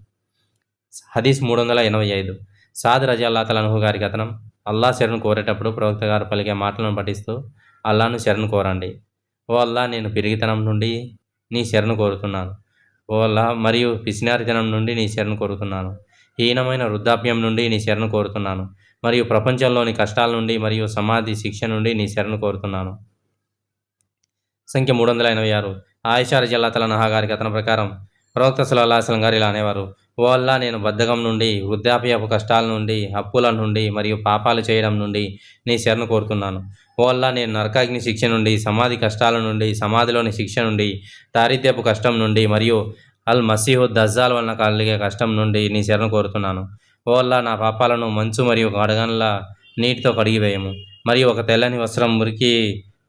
హదీస్ 385 సాద్ రజల్లాహు అన్హు గారి కథనం. అల్లాహ్ శరణు కోరేటప్పుడు ప్రవక్త గారు పలికే మాటలను పఠిస్తూ అల్లాహ్ను శరణు కోరండి. ఓ అల్లాహ్, నేను పిరిగితనం నుండి నీ శరణు కోరుతున్నాను. ఓ అల్లాహ్, మరియు పిసినారితనం నుండి నీ శరణు కోరుతున్నాను. హీనమైన వృద్ధాప్యం నుండి నీ శరణు కోరుతున్నాను మరియు ప్రపంచంలోని కష్టాల నుండి మరియు సమాధి శిక్ష నుండి నీ శరణు కోరుతున్నాను. సంఖ్య 386 ఆయిషా రజల్లాహు అన్హా గారి కథనం ప్రకారం ప్రవక్త సల్లల్లాహు అలైహి వసల్లం గారు ఇలా అనేవారు, ఓ అల్లాహ్, నేను బద్ధకం నుండి, వృద్ధాప్యపు కష్టాల నుండి, అప్పుల నుండి మరియు పాపాలు చేయడం నుండి నీ శరణు కోరుతున్నాను. ఓ అల్లాహ్, నేను నరకాగ్ని శిక్ష నుండి, సమాధి కష్టాల నుండి, సమాధిలోని శిక్ష నుండి, దారిద్ర్యపు కష్టం నుండి మరియు అల్ మసీహు దజ్జాల్ వలన కలిగే కష్టం నుండి నీ శరణు కోరుతున్నాను. ఓ అల్లాహ్, నా పాపాలను మంచు మరియు గడగండ్ల నీటితో కడిగివేయము మరియు ఒక తెల్లని వస్త్రం మురికి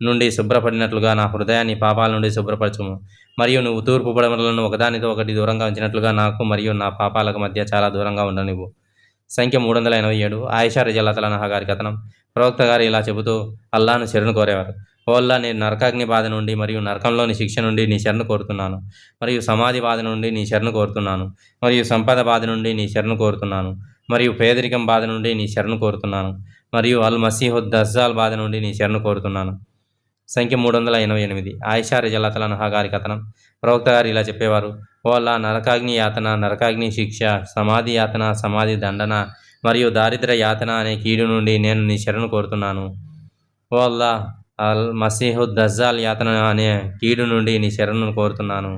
నుండి శుభ్రపడినట్లుగా నా హృదయాన్ని పాపాల నుండి శుభ్రపరచుము మరియు నువ్వు తూర్పు పడమరలను ఒకదానితో ఒకటి దూరంగా ఉంచినట్లుగా నాకు మరియు నా పాపాలకు మధ్య చాలా దూరంగా ఉండనివ్వు. సంఖ్య 387 ఆయిషా రజల్లాహు అన్హా గారి కథనం. ప్రవక్త గారు ఇలా చెబుతూ అల్లాహ్ను శరణు కోరేవారు, ఓ అల్లాహ్, నేను నరకాగ్ని బాధ నుండి మరియు నరకంలోని శిక్ష నుండి నీ శరణు కోరుతున్నాను మరియు సమాధి బాధ నుండి నీ శరణు కోరుతున్నాను మరియు సంపద బాధ నుండి నీ శరణు కోరుతున్నాను మరియు పేదరికం బాధ నుండి నీ శరణు కోరుతున్నాను మరియు అల్ మసీహు దజ్జాల్ బాధ నుండి నీ శరణు కోరుతున్నాను. సంఖ్య 388 ఆయిషా రజల్లాహు అన్హా గారి కథనం. ప్రవక్త గారు ఇలా చెప్పేవారు, ఓ అల్లాహ్, నరకాగ్ని యాతన, నరకాగ్ని శిక్ష, సమాధి యాతన, సమాధి దండన మరియు దారిద్ర్య యాతన అనే కీడు నుండి నేను నీ శరణు కోరుతున్నాను. ఓ అల్లాహ్, అల్ మసీహు దజ్జాల్ యాతన అనే కీడు నుండి నీ శరణును కోరుతున్నాను.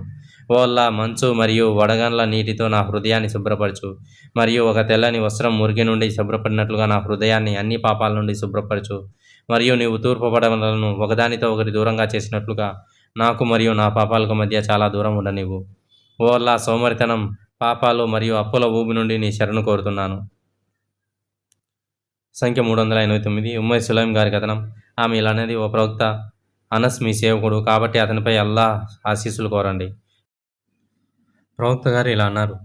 ఓ అల్లాహ్, మంచు మరియు వడగండ్ల నీటితో నా హృదయాన్ని శుభ్రపరచు మరియు ఒక తెల్లని వస్త్రం మురికి నుండి శుభ్రపడినట్లుగా నా హృదయాన్ని అన్ని పాపాల నుండి శుభ్రపరచు మరియు నీవు తూర్పు పడమరలను ఒకదానితో ఒకటి దూరంగా చేసినట్లుగా నాకు మరియు నా పాపాలకు మధ్య చాలా దూరం ఉండనివ్వు. ఓ అల్లాహ్, సోమరితనం, పాపాలు మరియు అప్పుల ఊబి నుండి నీ శరణు కోరుతున్నాను. సంఖ్య 389 ఉమ్మై సులైం గారి కథనం. ఆమె ఇలా అనేది, ఓ ప్రవక్త, అనస్ మీ సేవకుడు కాబట్టి అతనిపై అల్లాహ్ ఆశీస్సులు కోరండి. ప్రవక్త గారు ఇలా అన్నారు,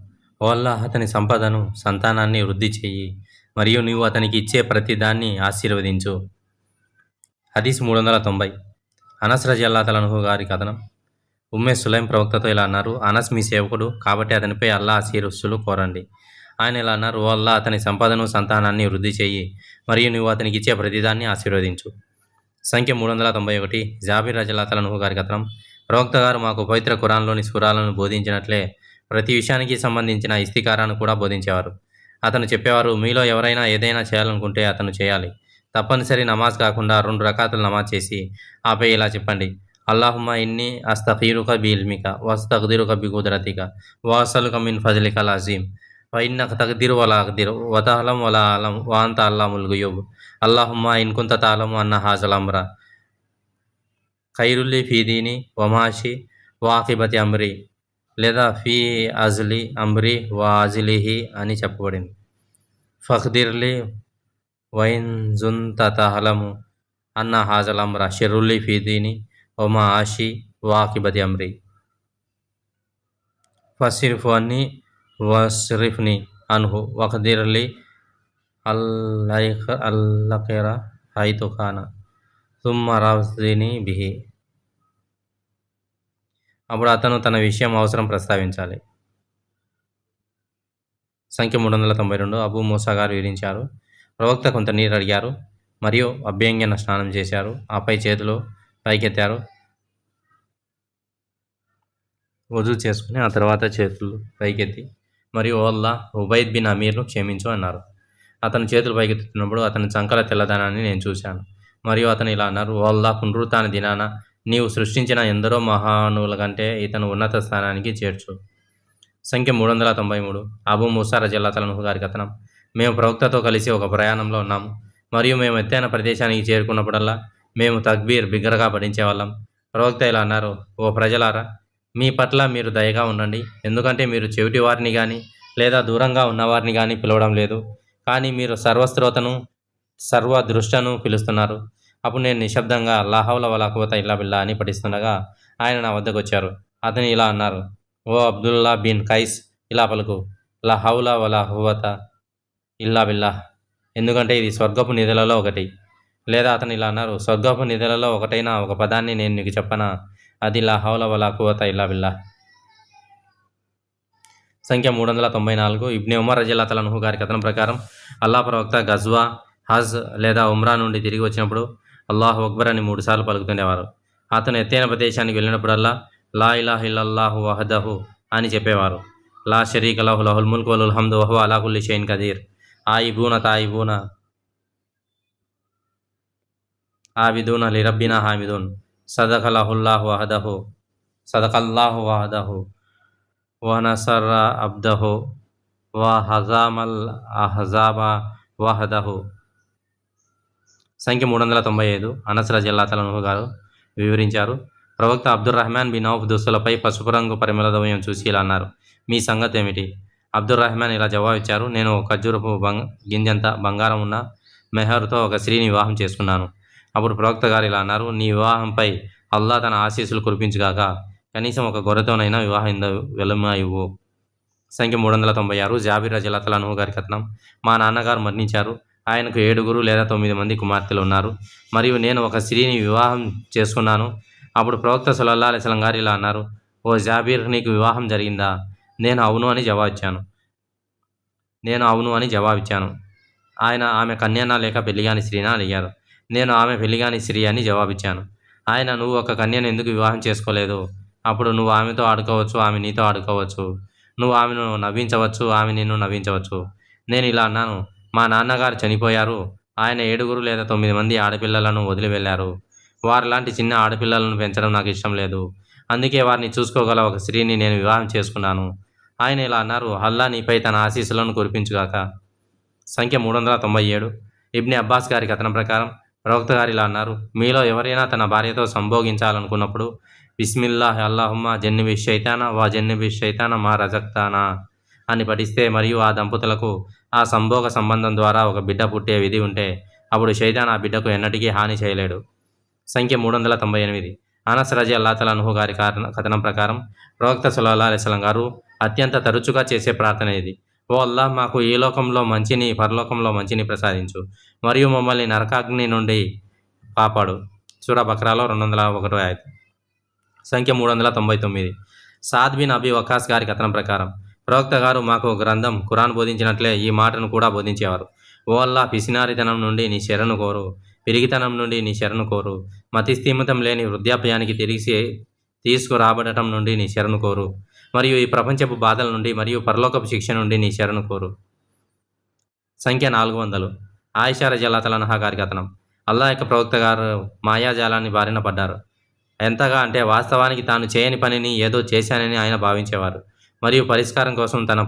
ఓ అల్లాహ్ అతని సంపదను సంతానాన్ని వృద్ధి చెయ్యి మరియు నీవు అతనికి ఇచ్చే ప్రతి దాన్ని ఆశీర్వదించు. హదీస్ 390. అనస్ రజియల్లాహు అన్హు గారి కథనం. ఉమ్మే సులైం ప్రవక్తతో ఇలా అన్నారు, అనస్ మీ సేవకుడు కాబట్టి అతనిపై అల్లాహ్ ఆశీస్సులు కోరండి. ఆయన ఇలా అన్నారు, ఓ అల్లాహ్ అతని సంపదను సంతానాన్ని వృద్ధి చెయ్యి మరియు నువ్వు అతనికి ఇచ్చే ప్రతిదాన్ని ఆశీర్వదించు. సంఖ్య 391. జాబిర్ రజియల్లాహు అన్హు గారి కథనం. ప్రవక్త గారు మాకు పవిత్ర ఖురాన్లోని సూరాలను బోధించినట్లే ప్రతి విషయానికి సంబంధించిన ఇస్తికారాను కూడా బోధించేవారు. అతను చెప్పేవారు, మీలో ఎవరైనా ఏదైనా చేయాలనుకుంటే అతను చేయాలి. తప్పనిసరి నమాజ్ కాకుండా 2 రకాతులు నమాజ్ చేసి ఆపై ఇలా చెప్పండి, అల్లాహుమ్మా ఇన్ని అస్తగీరుక బి ఇల్మిక వస్తగ్దిరుక బి కుదరతిక వాసలుక మిన్ ఫజలికల్ అజీమ్ ఇన్నక తగ్దిరు వలా అగ్దిరు వతహలం వలా అలం వాంత అల్లాముల్ గుయూబ్ అల్లాహుమ్మా ఇన్ కుంత తాలము అన్న హాజల్ అమ్రా ఖైరుల్లి ఫీ దీని వమాషి వాకిబతి అమ్రి లేదా ఫీ అజ్లి అమ్రి వా అజ్లిహి అని చెప్పబడింది. ఫఖ్దిర్లి వైన్ జున్ తహలము అన్న హాజల్ అమ్రా షెరుల్లి ఫీ దీని ఒమా ఆషి వాకిబతి అమ్రి ఫసిరిఫు అన్ని వస్రిఫ్ని అన్హు వఖదిర్లి అల్లఖిర హైతు ఖానా తుమ్మ రాజ్దిని బిహి. అప్పుడు అతను తన విషయం అవసరం ప్రస్తావించాలి. సంఖ్య 392. అబూ మూసా గారు వివరించారు, ప్రవక్త కొంత నీరు అడిగారు మరియు అభ్యంగన స్నానం చేశారు. ఆపై చేతులు పైకెత్తారు, వజూ చేసుకుని ఆ తర్వాత చేతులు పైకెత్తి మరియు ఓ అల్లాహ్ ఉబైద్ బిన్ అమీర్ను క్షమించు అన్నారు. అతను చేతులు పైకెత్తుతున్నప్పుడు అతని చంకల తెల్లదనాన్ని నేను చూశాను మరియు అతను ఇలా అన్నారు, ఓ అల్లాహ్ పునరుత్థాన దినాన నీవు సృష్టించిన ఎందరో మహానువుల కంటే ఇతను ఉన్నత స్థానానికి చేర్చు. సంఖ్య 393. అబూ మూసా రజియల్లాహు అన్హు గారి కథనం. మేము ప్రవక్తతో కలిసి ఒక ప్రయాణంలో ఉన్నాము మరియు మేము ఎత్తైన ప్రదేశానికి చేరుకున్నప్పుడల్లా మేము తక్బీర్ బిగ్గరగా పఠించేవాళ్ళం. ప్రవక్త ఇలా అన్నారు, ఓ ప్రజలారా, మీ పట్ల మీరు దయగా ఉండండి, ఎందుకంటే మీరు చెవిటి వారిని కానీ లేదా దూరంగా ఉన్నవారిని కానీ పిలవడం లేదు, కానీ మీరు సర్వశ్రోతను సర్వదృష్టను పిలుస్తున్నారు. అప్పుడు నేను నిశ్శబ్దంగా లా హౌల వలా కువత ఇల్లా బిల్లా అని పఠిస్తుండగా ఆయన నా వద్దకు వచ్చారు. అతను ఇలా అన్నారు, ఓ అబ్దుల్లా బిన్ కైస్, ఇలా పలుకు, లా హౌల వలా కువత ఇల్లా బిల్లా, ఎందుకంటే ఇది స్వర్గపు నిధులలో ఒకటి. లేదా అతను ఇలా అన్నారు, స్వర్గపు నిధులలో ఒకటైన ఒక పదాన్ని నేను నీకు చెప్పనా, అది లా హౌల వలా కువత ఇల్లా బిల్లా. సంఖ్య 394. ఇబ్నే ఉమర్ రజియల్లాహు అన్హు గారి కథనం ప్రకారం అల్లాహ్ ప్రవక్త గజ్వా, హజ్ లేదా ఉమ్రా నుండి తిరిగి వచ్చినప్పుడు అల్లాహు అక్బర్ అని 3 సార్లు పలుకుతుండేవారు. అతను ఎత్తైన ప్రదేశానికి వెళ్ళినప్పుడల్లా లా ఇలాహ ఇల్లల్లాహు వహదహు అని చెప్పేవారు. లా షరీక లహు లహుల్ ముల్కు వలహుల్ హమ్దు వహువ అలా కుల్లి షైఇన్ కదీర్ ఆయిబూన తాయిబూన ఆబిదూన లిరబ్బినా హామిదూన్ సదకల్లాహు వహదహు వనసర అబ్దహు వహజామల్ అహజాబ వహదహు. సంఖ్య 395. అనస్ రజియల్లాహు అన్హు గారు వివరించారు, ప్రవక్త అబ్దుర్రహ్మాన్ బిన్ ఔఫ్ దుస్తులపై పసుపు రంగు పరిమళ ద్రవ్యం చూసి ఇలా అన్నారు, మీ సంగతి ఏమిటి? అబ్దుర్రహ్మాన్ ఇలా జవాబిచ్చారు, నేను ఒక ఖర్జూరపు గింజంత బంగారం ఉన్న మెహర్తో ఒక స్త్రీని వివాహం చేసుకున్నాను. అప్పుడు ప్రవక్త గారు ఇలా అన్నారు, నీ వివాహంపై అల్లాహ్ తన ఆశీస్సులు కురిపించుగాక, కనీసం ఒక గొర్రెతోనైనా వివాహం వెలుమ ఇవ్వు. సంఖ్య 396. జాబిర్ రజియల్లాహు అన్హు గారి కథనం. మా నాన్నగారు మరణించారు. ఆయనకు 7 లేదా 9 మంది కుమార్తెలు ఉన్నారు మరియు నేను ఒక స్త్రీని వివాహం చేసుకున్నాను. అప్పుడు ప్రవక్త సల్లల్లాహు అలైహి వసల్లం గారు ఇలా అన్నారు, ఓ జాబిర్, నీకు వివాహం జరిగిందా? నేను అవును అని జవాబిచ్చాను. ఆయన ఆమె కన్యనా లేక పెళ్లిగాని స్త్రీనా అడిగారు. నేను ఆమె పెళ్లిగాని స్త్రీ అని జవాబిచ్చాను. ఆయన, నువ్వు ఒక కన్యను ఎందుకు వివాహం చేసుకోలేదు? అప్పుడు నువ్వు ఆమెతో ఆడుకోవచ్చు, ఆమె నీతో ఆడుకోవచ్చు, నువ్వు ఆమెను నవ్వించవచ్చు, ఆమె నిన్ను నవ్వించవచ్చు. నేను ఇలా అన్నాను, మా నాన్నగారు చనిపోయారు. ఆయన 7 లేదా 9 మంది ఆడపిల్లలను వదిలి వెళ్ళారు. వారిలాంటి చిన్న ఆడపిల్లలను పెంచడం నాకు ఇష్టం లేదు. అందుకే వారిని చూసుకోగల ఒక స్త్రీని నేను వివాహం చేసుకున్నాను. ఆయన ఇలా అన్నారు, అల్లాహ్ నీపై తన ఆశీస్సులను కురిపించుగాక. సంఖ్య 397. ఇబ్నే అబ్బాస్ గారి కథనం ప్రకారం ప్రవక్త గారు ఇలా అన్నారు, మీలో ఎవరైనా తన భార్యతో సంభోగించాలనుకున్నప్పుడు బిస్మిల్లాహ్ అల్లాహుమ్మా జన్నిబి షైతానా వా జన్నిబి షైతానా మా రజక్తానా అని పఠిస్తే మరియు ఆ దంపతులకు ఆ సంభోగ సంబంధం ద్వారా ఒక బిడ్డ పుట్టే విధి ఉంటే అప్పుడు షైతాన్ ఆ బిడ్డకు ఎన్నటికీ హాని చేయలేడు. సంఖ్య 398. అనస్ రజీ అల్లాహ్ గారి కథనం ప్రకారం ప్రవక్త సల్లల్లాహు అలైహి వసల్లం గారు అత్యంత తరచుగా చేసే ప్రార్థన ఇది: ఓ అల్లాహ్, మాకు ఈ లోకంలో మంచిని, పరలోకంలో మంచిని ప్రసాదించు, మరియు మమ్మల్ని నరకాగ్ని నుండి కాపాడు. సూరా బక్రాలో 201 ఆయత్. సంఖ్య 399. సాద్ బిన్ అబీ వకాస్ గారి కథనం ప్రకారం ప్రవక్త గారు మాకు గ్రంథం ఖురాన్ బోధించినట్లే ఈ మాటను కూడా బోధించేవారు: ఓ అల్లాహ్, పిసినారితనం నుండి నీ శరణు కోరు, పిరిగితనం నుండి నీ శరణు కోరు, మతిస్థిమితం లేని వృద్ధాప్యానికి తీసుకురాబడటం నుండి నీ శరణు కోరు, మరియు ఈ ప్రపంచపు బాధల నుండి మరియు పరలోకపు శిక్ష నుండి నీ శరణు కోరు. సంఖ్య 400. ఆయిషా రజల్లాహు అన్హా గారి కథనం. అల్లాహ్ యొక్క ప్రవక్త గారు మాయాజాలాన్ని బారిన పడ్డారు. ఎంతగా అంటే వాస్తవానికి తాను చేయని పనిని ఏదో చేశానని ఆయన భావించేవారు, మరియు పరిష్కారం కోసం తన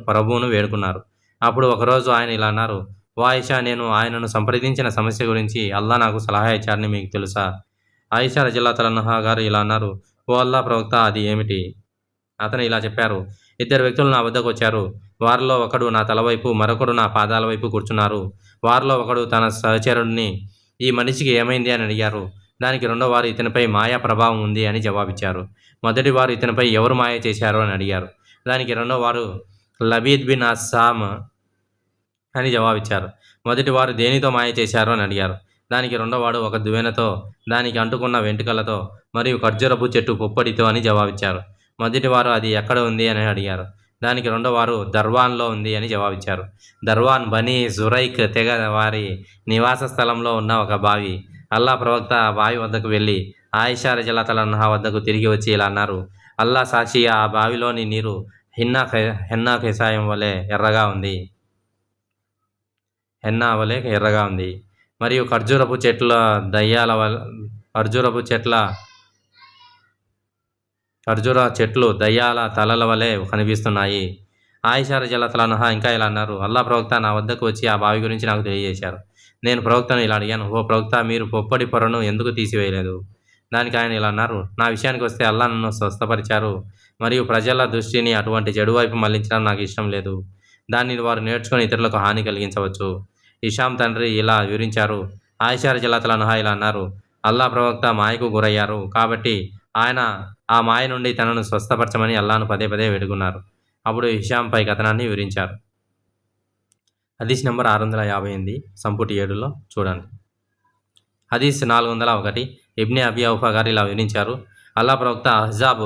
ప్రభువును వేడుకున్నారు. అప్పుడు ఒకరోజు ఆయన ఇలా అన్నారు: ఓ ఆయిషా, నేను ఆయనను సంప్రదించిన సమస్య గురించి అల్లాహ్ నాకు సలహా ఇచ్చారని మీకు తెలుసా? ఆయిషా రజల్లాహు అన్హా గారు ఇలా అన్నారు: ఓ అల్లాహ్ ప్రవక్త, అది ఏమిటి? అతను ఇలా చెప్పారు: 2 వ్యక్తులు నా వద్దకు వచ్చారు. వారిలో ఒకడు నా తల వైపు, మరొకడు నా పాదాల వైపు కూర్చున్నారు. వారిలో ఒకడు తన సహచరుడిని, ఈ మనిషికి ఏమైంది అని అడిగారు. దానికి రెండో వారు, ఇతనిపై మాయా ప్రభావం ఉంది అని జవాబిచ్చారు. మొదటి వారు, ఇతనిపై ఎవరు మాయ చేశారు అని అడిగారు. దానికి రెండో వారు, లబీద్ బిన్ అస్సామ్ అని జవాబిచ్చారు. మొదటి వారు, దేనితో మాయ చేశారు అని అడిగారు. దానికి రెండోవాడు, ఒక దువ్వెనతో, దానికి అంటుకున్న వెంట్రుకలతో, మరియు ఖర్జూరపు చెట్టు పుప్పడితో అని జవాబిచ్చారు. మొదటి వారు, అది ఎక్కడ ఉంది అని అడిగారు. దానికి రెండోవారు, దర్వాన్లో ఉంది అని జవాబిచ్చారు. దర్వాన్ బనీ జురైక్ తెగ వారి నివాస స్థలంలో ఉన్న ఒక బావి. అల్లాహ్ ప్రవక్త ఆ బావి వద్దకు వెళ్ళి ఆయిషా రజల్లాహు అన్హా వద్దకు తిరిగి వచ్చి ఇలా అన్నారు: అల్లాహ్ సాక్షి, ఆ బావిలోని నీరు హెన్నా కషాయం వలె ఎర్రగా ఉంది, మరియు ఖర్జూరపు చెట్లు దయ్యాల తలల వలె కనిపిస్తున్నాయి. ఆయిషా రజల్లాహు అన్హా ఇంకా ఇలా అన్నారు: అల్లాహ్ ప్రవక్త నా వద్దకు వచ్చి ఆ బావి గురించి నాకు తెలియజేశారు. నేను ప్రవక్తను ఇలా అడిగాను: ఓ ప్రవక్త, మీరు పొప్పడి పొరను ఎందుకు తీసివేయలేదు? దానికి ఆయన ఇలా అన్నారు: నా విషయానికి వస్తే అల్లాహ్ నన్ను స్వస్థపరిచారు, మరియు ప్రజల దృష్టిని అటువంటి చెడు వైపు మళ్లించడం నాకు ఇష్టం లేదు. దానిని వారు నేర్చుకొని ఇతరులకు హాని కలిగించవచ్చు. హిషామ్ తండ్రి ఇలా వివరించారు. ఆయిషా రజల్లాహు అన్హా ఇలా అన్నారు: అల్లాహ్ ప్రవక్త మాయకు గురయ్యారు, కాబట్టి ఆయన ఆ మాయ నుండి తనను స్వస్థపరచమని అల్లాహ్ను పదే పదే వేడుకున్నారు. అప్పుడు హిషాంపై కథనాన్ని వివరించారు. హదీస్ నెంబర్ 658, సంపుటి 7లో చూడండి. హదీస్ 401. ఇబ్నే అబీ ఔఫా గారు ఇలా వివరించారు: అల్లాహ్ ప్రవక్త అహ్జాబ్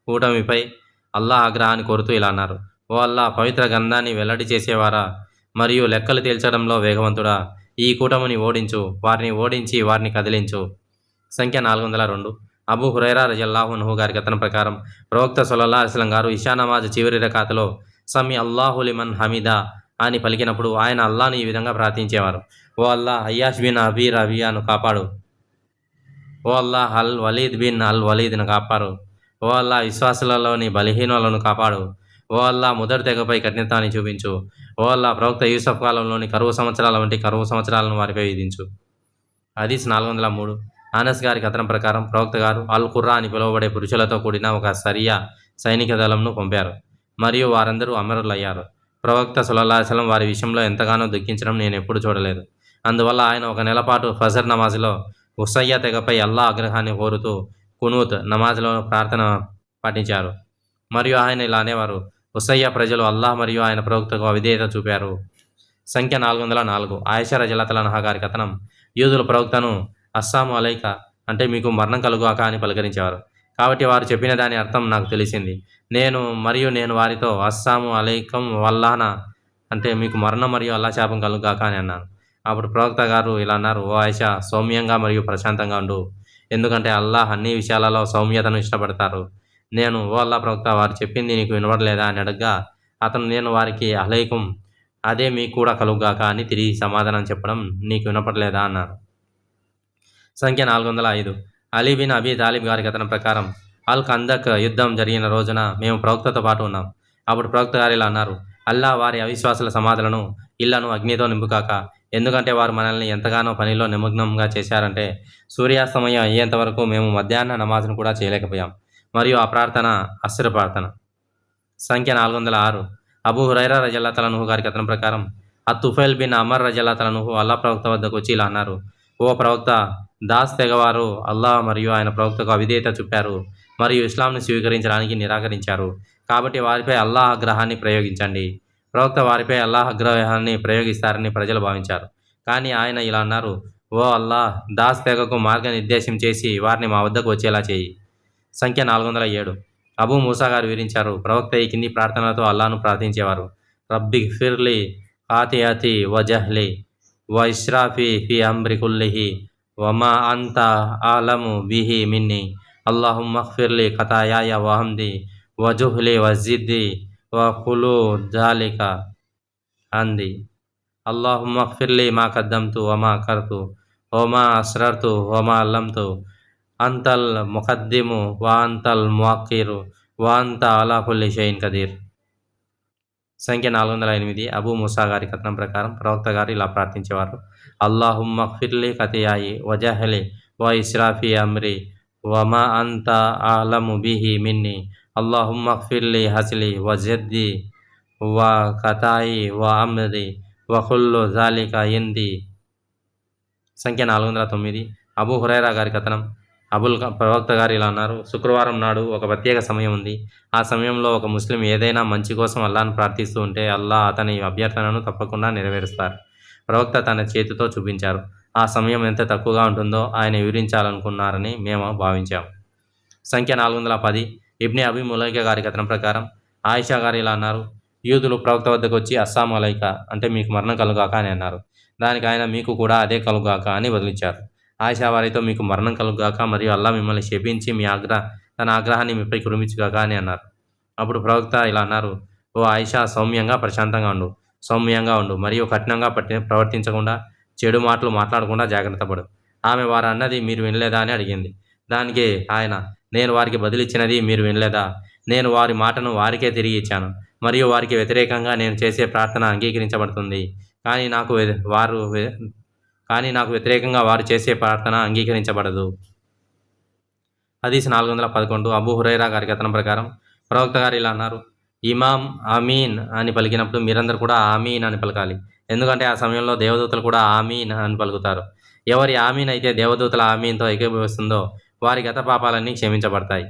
కూటమిపై అల్లాహ్ ఆగ్రహాన్ని కోరుతూ ఇలా అన్నారు: ఓ అల్లాహ్, పవిత్ర గ్రంథాన్ని వెల్లడి చేసేవారా మరియు లెక్కలు తేల్చడంలో వేగవంతుడా, ఈ కూటమిని ఓడించు, వారిని ఓడించి వారిని కదిలించు. సంఖ్య 402. అబూ హురైరా రజల్లాహు అన్హు గారి కథనం ప్రకారం ప్రవక్త సల్లల్లాహు అలైహి వసల్లం గారు ఇషా నమాజ్ చివరి రకాతులో సమీ అల్లాహు లిమన్ హమీదా అని పలికినప్పుడు ఆయన అల్లాహ్ని ఈ విధంగా ప్రార్థించేవారు: ఓ అల్లాహ్, అయ్యాష్ బిన్ అబీ రబియాను కాపాడు. ఓ అల్లాహ్, అల్ వలీద్ బిన్ అల్ వలీద్ను కాపాడు. ఓ అల్లాహ్, విశ్వాసులలోని బలహీనులను కాపాడు. ఓ అల్లాహ్, మొదటి తెగపై కఠినతాన్ని చూపించు. ఓ అల్లాహ్, ప్రవక్త యూసఫ్ కాలంలోని కరువు సంవత్సరాల వంటి కరువు సంవత్సరాలను వారిపై విధించు. హదీస్ 403. అనస్ గారి కథనం ప్రకారం ప్రవక్త గారు అల్ ఖుర్రా అని పిలువబడే పురుషులతో కూడిన ఒక సరియా సైనిక దళంను పంపారు, మరియు వారందరూ అమరులయ్యారు. ప్రవక్త సల్లల్లాహు అలైహి వసల్లం వారి విషయంలో ఎంతగానో దుఃఖించడం నేను ఎప్పుడు చూడలేదు. అందువల్ల ఆయన 1 నెల పాటు ఫజర్ నమాజ్లో ఉసయ్య తెగపై అల్లాహ్ ఆగ్రహాన్ని కోరుతూ కునూత్ నమాజ్లో ప్రార్థన పాటించారు. మరియు ఆయన ఇలా అనేవారు: ఉసయ్య ప్రజలు అల్లాహ్ మరియు ఆయన ప్రవక్తకు అవిధేయత చూపారు. సంఖ్య 404. ఆయిషా రజల్లాహు అన్హా గారి కథనం. యూదులు ప్రవక్తను అస్సాము అలైక, అంటే మీకు మరణం కలుగాక అని పలకరించేవారు. కాబట్టి వారు చెప్పిన దాని అర్థం నాకు తెలిసింది. నేను వారితో అస్సాము అలైకం వల్లానా, అంటే మీకు మరణం మరియు అల్లా శాపం కలుగాక అని అన్నాను. అప్పుడు ప్రవక్త గారు ఇలా అన్నారు: ఓ ఆయిషా, సౌమ్యంగా మరియు ప్రశాంతంగా ఉండు, ఎందుకంటే అల్లాహ్ అన్ని విషయాలలో సౌమ్యతను ఇష్టపడతారు. ఓ అల్లాహ్ ప్రవక్త, వారు చెప్పింది నీకు వినపడలేదా అని అడగగా అతను, నేను వారికి అలైకుం, అదే మీకు కూడా కలుగాక అని తిరిగి సమాధానం చెప్పడం నీకు వినపడలేదా అన్నారు. సంఖ్య 405. అలీ బిన్ అబీ తాలిబ్ గారి కథనం ప్రకారం అల్ ఖందక్ యుద్ధం జరిగిన రోజున మేము ప్రవక్తతో పాటు ఉన్నాం. అప్పుడు ప్రవక్త గారు ఇలా అన్నారు: అల్లాహ్ వారి అవిశ్వాసుల సమాధులను, ఇళ్లను అగ్నితో నింపుకాక, ఎందుకంటే వారు మనల్ని ఎంతగానో పనిలో నిమగ్నంగా చేశారంటే సూర్యాస్తమయం అయ్యేంత వరకు మేము మధ్యాహ్న నమాజ్ను కూడా చేయలేకపోయాం. మరియు ఆ ప్రార్థన అస్ర ప్రార్థన. సంఖ్య 406. అబూ హురైరా రజల్లాహు అన్హు గారి కథనం ప్రకారం తుఫైల్ బిన్ అమర్ రజల్లాహు అల్లా ప్రవక్త వద్దకు వచ్చి ఇలా అన్నారు, ఓ ప్రవక్త, దాస్ తెగవారు అల్లాహ్ మరియు ఆయన ప్రవక్తకు అవిధేయత చూపారు మరియు ఇస్లాంను స్వీకరించడానికి నిరాకరించారు. కాబట్టి వారిపై అల్లాహ్ ఆగ్రహాన్ని ప్రయోగించండి. ప్రవక్త వారిపై అల్లాహ్ ఆగ్రహాన్ని ప్రయోగిస్తారని ప్రజలు భావించారు. కానీ ఆయన ఇలా అన్నారు, ఓ అల్లాహ్, దాస్ తెగకు మార్గనిర్దేశం చేసి వారిని మా వద్దకు వచ్చేలా చేయి. సంఖ్య 407. అబూ మూసా గారు వివరించారు, ప్రవక్త ఈ కింది ప్రార్థనలతో అల్లాహ్ను ప్రార్థించేవారు: రబ్బి ఫిర్లీ ఖాతియతి వ జహ్లి వ ఇస్రాఫీ ఫీ అమ్రి కుల్లిహి వమా అంత ఆలము బిహి మిన్ని అల్లాహుమ్మ ఫిర్లీ ఖతాయాయ వ హమ్ది వ జుహ్లి వ జిద్ది వ ఖులు జాలిక అంది. అల్లాహుమ్మ ఫిర్లీ మా కద్దమ్తు వమా కర్తు వమా అస్రర్తు వమా అల్లంతు అంతల్ ముఖద్దిము వా అంతల్ ముఅక్కిరు వా అంత అలా కుల్లి షైన్ కదీర్. సంఖ్య 408. అబూ మూసా గారి కథనం ప్రకారం ప్రవక్త గారు ఇలా ప్రార్థించేవారు: అల్లాహుమ్మ ఫిర్లీ ఖతియాయి వజహలి వ ఇస్రాఫీ అమ్రి వమా అంత ఆలము బిహి మిన్ని అల్లాహుమ్మ ఫిర్లీ హస్లి వ జద్ది వ ఖతాయి వ అమ్రి వ ఖుల్లు జాలిక ఇంది. సంఖ్య 409. అబూ హురైరా గారి కథనం. ప్రవక్త గారు ఇలా అన్నారు: శుక్రవారం నాడు ఒక ప్రత్యేక సమయం ఉంది. ఆ సమయంలో ఒక ముస్లిం ఏదైనా మంచి కోసం అల్లాహ్ను ప్రార్థిస్తూ ఉంటే అల్లాహ్ అతని అభ్యర్థనను తప్పకుండా నెరవేరుస్తారు. ప్రవక్త తన చేతితో చూపించారు. ఆ సమయం ఎంత తక్కువగా ఉంటుందో ఆయన వివరించాలనుకున్నారని మేము భావించాం. సంఖ్య 410. ఇబ్నే అబీ ములైకా గారి కథనం ప్రకారం ఆయిషా గారు ఇలా అన్నారు: యూదులు ప్రవక్త వద్దకు వచ్చి అస్సాం అలైకా, అంటే మీకు మరణం కలుగాక అని అన్నారు. దానికి ఆయన మీకు కూడా అదే కలుగాక అని బదిలించారు. ఆయిషా వారితో మీకు మరణం కలుగాక మరియు అల్లాహ్ మిమ్మల్ని శపించి తన ఆగ్రహాన్ని మీపై కురిమించుగాక అని అన్నారు. అప్పుడు ప్రవక్త ఇలా అన్నారు: ఓ ఆయిషా, సౌమ్యంగా సౌమ్యంగా ఉండు మరియు కఠినంగా ప్రవర్తించకుండా, చెడు మాటలు మాట్లాడకుండా జాగ్రత్త పడు. ఆమె వారు అన్నది మీరు వినలేదా అని అడిగింది. దానికి ఆయన, నేను వారికి బదిలిచ్చినది మీరు వినలేదా? నేను వారి మాటను వారికే తిరిగి ఇచ్చాను మరియు వారికి వ్యతిరేకంగా నేను చేసే ప్రార్థన అంగీకరించబడుతుంది, కానీ నాకు వ్యతిరేకంగా వారు చేసే ప్రార్థన అంగీకరించబడదు. హదీస్ 411. అబూ హురైరా గారి కథనం ప్రకారం ప్రవక్త గారు ఇలా అన్నారు: ఇమాం ఆమీన్ అని పలికినప్పుడు మీరందరూ కూడా ఆమీన్ అని పలకాలి, ఎందుకంటే ఆ సమయంలో దేవదూతలు కూడా ఆమీన్ అని పలుకుతారు. ఎవరి ఆమీన్ అయితే దేవదూతల ఆమీన్తో ఏకీభవిస్తుందో వారి గత పాపాలన్నీ క్షమించబడతాయి.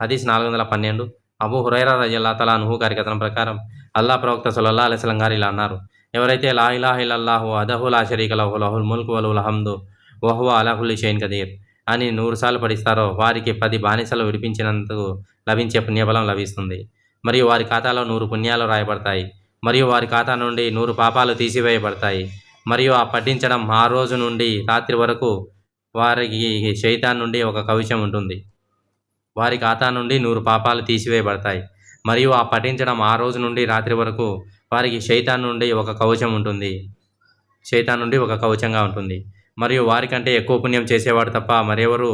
హదీస్ 412. అబూ హురైరా రలియల్లాహు తఆలా అన్హు గారి కథనం ప్రకారం అల్లాహ్ ప్రవక్త సల్లల్లాహు అలైహి వసల్లం గారు ఇలా అన్నారు: ఎవరైతే లా ఇలాహ ఇల్లల్లాహు వహదహు లా షరీక లహు లహుల్ ముల్కు వలహుల్ హమ్దు వహువ అలా కుల్లి షైఇన్ కదీర్ అని 100 సార్లు పఠిస్తారో వారికి 10 బానిసలు విడిపించినందుకు లభించే పుణ్యబలం లభిస్తుంది మరియు వారి ఖాతాలో 100 పుణ్యాలు రాయబడతాయి మరియు వారి ఖాతా నుండి 100 పాపాలు తీసివేయబడతాయి. మరియు ఆ పఠించడం ఆ రోజు నుండి రాత్రి వరకు వారికి శైతాన్ నుండి ఒక కవచం ఉంటుంది. వారి ఖాతా నుండి 100 పాపాలు తీసివేయబడతాయి మరియు ఆ పఠించడం ఆ రోజు నుండి రాత్రి వరకు వారికి శైతాన్ నుండి ఒక కవచంగా ఉంటుంది మరియు వారికంటే ఎక్కువ పుణ్యం చేసేవాడు తప్ప మరెవరు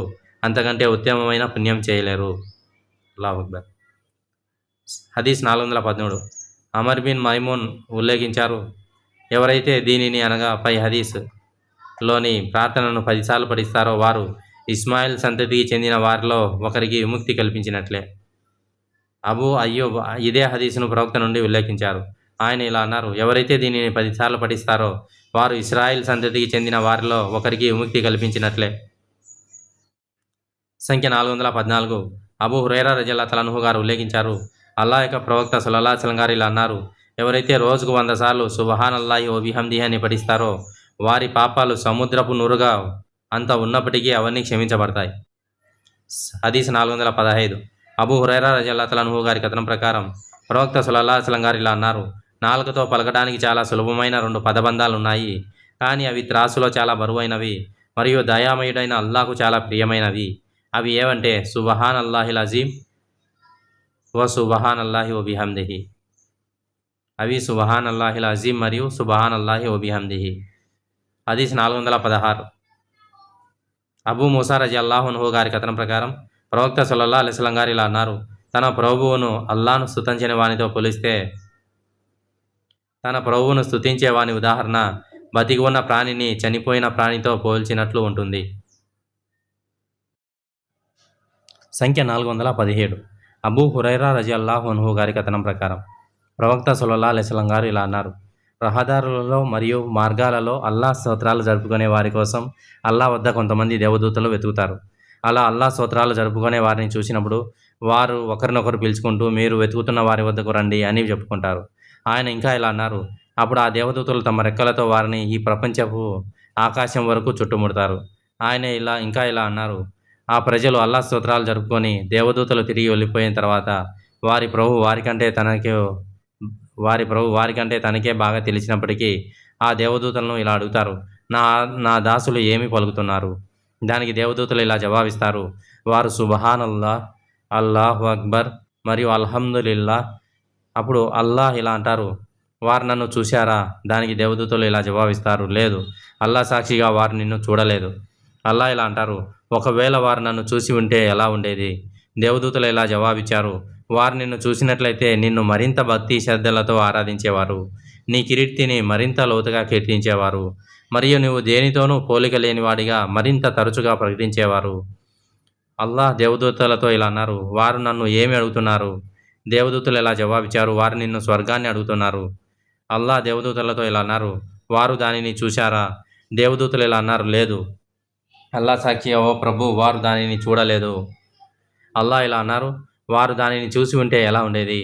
అంతకంటే ఉత్తమమైన పుణ్యం చేయలేరు. అల్లాహు అక్బర్. హదీస్ 413. అమర్ బిన్ మైమూన్ ఉల్లేఖించారు: ఎవరైతే దీనిని అనగా పై హదీస్లోని ప్రార్థనను 10 సార్లు పఠిస్తారో వారు ఇస్మాయిల్ సంతతికి చెందిన వారిలో ఒకరికి విముక్తి కల్పించినట్లే. అబూ అయ్యూబ్ ఇదే హదీసును ప్రవక్త నుండి ఉల్లేఖించారు. ఆయన ఇలా అన్నారు: ఎవరైతే దీనిని 10 సార్లు పఠిస్తారో వారు ఇస్రాయిల్ సంతతికి చెందిన వారిలో ఒకరికి విముక్తి కల్పించినట్లే. సంఖ్య 414. అబూ హురైరా రలియల్లాహు అన్హు గారు ఉల్లేఖించారు: అల్లాహ్ యొక్క ప్రవక్త సల్లల్లాహు అలైహి వసల్లం గారు ఇలా అన్నారు: ఎవరైతే రోజుకు 100 సార్లు సుబ్హానల్లాహి వ బిహమ్దిహి అని పఠిస్తారో వారి పాపాలు సముద్రపు నురుగా అంత ఉన్నప్పటికీ అవన్నీ క్షమించబడతాయి. హదీస్ 415. అబూ హురైరా రలియల్లాహు అన్హు గారి కథనం ప్రకారం ప్రవక్త సల్లల్లాహు అలైహి వసల్లం గారు ఇలా అన్నారు: నాలుకతో పలకడానికి చాలా సులభమైన 2 పదబంధాలు ఉన్నాయి, కానీ అవి త్రాసులో చాలా బరువైనవి మరియు దయామయుడైన అల్లాహకు చాలా ప్రియమైనవి. అవి ఏవంటే సుబ్హానల్లాహిల్ అజీమ్ వ సుబ్హానల్లాహి వ బిహమ్దిహి. అవి సుబ్హానల్లాహిల్ అజీమ్ మరియు సుబ్హానల్లాహి వ బిహమ్దిహి. హదీస్ 416. అబూ మూసా రలియల్లాహు అన్హు గారి కథనం ప్రకారం ప్రవక్త సల్లల్లాహు అలైహి వసల్లం గారు ఇలా అన్నారు: తన ప్రభువును అల్లాహ్ను స్తుతించని వానితో పోలిస్తే తన ప్రభువును స్తుతించే వాని ఉదాహరణ బతికి ఉన్న ప్రాణిని చనిపోయిన ప్రాణితో పోల్చినట్లు ఉంటుంది. సంఖ్య 417. అబూ హురైరా రలియల్లాహు అన్హు గారి కథనం ప్రకారం ప్రవక్త సల్లల్లాహు అలైహి వసల్లం గారు ఇలా అన్నారు: రహదారులలో మరియు మార్గాలలో అల్లా స్తోత్రాలు జరుపుకునే వారి కోసం అల్లా వద్ద కొంతమంది దేవదూతలు వెతుకుతారు. అలా అల్లా స్తోత్రాలు జరుపుకునే వారిని చూసినప్పుడు వారు ఒకరినొకరు పిలుచుకుంటూ మీరు వెతుకుతున్న వారి వద్దకు రండి అని చెప్పుకుంటారు. ఆయన ఇంకా ఇలా అన్నారు, అప్పుడు ఆ దేవదూతలు తమ రెక్కలతో వారిని ఈ ప్రపంచపు ఆకాశం వరకు చుట్టుముడతారు. ఆయన ఇంకా ఇలా అన్నారు, ఆ ప్రజలు అల్లా స్తోత్రాలు జరుపుకొని దేవదూతలు తిరిగి వెళ్ళిపోయిన తర్వాత వారి ప్రభు వారికంటే తనకే బాగా తెలిసినప్పటికీ ఆ దేవదూతలను ఇలా అడుగుతారు, నా నా దాసులు ఏమి పలుకుతున్నారు? దానికి దేవదూతలు ఇలా జవాబిస్తారు, వారు సుబ్హానల్లా, అల్లాహు అక్బర్ మరియు అల్హమ్దులిల్లా. అప్పుడు అల్లాహ్ ఇలా అంటారు, వారు నన్ను చూశారా? దానికి దేవదూతలు ఇలా జవాబిస్తారు, లేదు, అల్లా సాక్షిగా వారు నిన్ను చూడలేదు. అల్లా ఇలా అంటారు, ఒకవేళ వారు నన్ను చూసి ఉంటే ఎలా ఉండేది? దేవదూతలు ఇలా జవాబిచ్చారు, వారు నిన్ను చూసినట్లయితే నిన్ను మరింత భక్తి శ్రద్ధలతో ఆరాధించేవారు, నీ కీర్తిని మరింత లోతుగా కీర్తించేవారు, మరియు నువ్వు దేనితోనూ పోలిక లేనివాడిగా మరింత తరచుగా ప్రకటించేవారు. అల్లాహ్ దేవదూతలతో ఇలా అన్నారు, వారు నన్ను ఏమి అడుగుతున్నారు? దేవదూతలు ఇలా జవాబిచ్చారు, వారు నిన్ను స్వర్గాన్ని అడుగుతున్నారు. అల్లాహ్ దేవదూతలతో ఇలా అన్నారు, వారు దానిని చూశారా? దేవదూతలు ఇలా అన్నారు, లేదు, అల్లా సాక్షి ఓ ప్రభు, వారు దానిని చూడలేదు. అల్లాహ్ ఇలా అన్నారు, వారు దానిని చూసి ఉంటే ఎలా ఉండేది?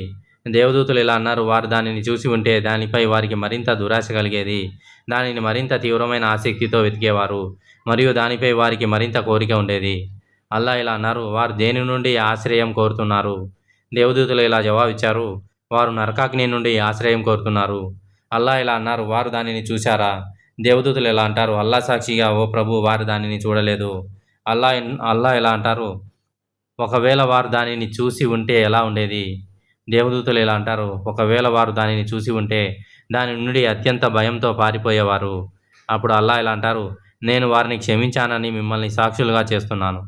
దేవదూతలు ఇలా అన్నారు, వారు దానిని చూసి ఉంటే దానిపై వారికి మరింత దురాశ కలిగేది, దానిని మరింత తీవ్రమైన ఆసక్తితో వెతికేవారు, మరియు దానిపై వారికి మరింత కోరిక ఉండేది. అల్లాహ్ ఇలా అన్నారు, వారు దేని నుండి ఆశ్రయం కోరుతున్నారు? దేవదూతలు ఇలా జవాబిచ్చారు, వారు నరకాగ్ని నుండి ఆశ్రయం కోరుతున్నారు. అల్లాహ్ ఇలా అన్నారు, వారు దానిని చూశారా? దేవదూతలు ఇలా అంటారు, అల్లా సాక్షిగా ఓ ప్రభు, వారు దానిని చూడలేదు. అల్లాహ్ ఇలా అంటారు, ఒకవేళ వారు దానిని చూసి ఉంటే ఎలా ఉండేది? దేవదూతలు ఇలా అంటారు, ఒకవేళ వారు దానిని చూసి ఉంటే దాని నుండి అత్యంత భయంతో పారిపోయేవారు. అప్పుడు అల్లాహ్ ఇలా అంటారు, నేను వారిని క్షమించానని మిమ్మల్ని సాక్షులుగా చేస్తున్నాను.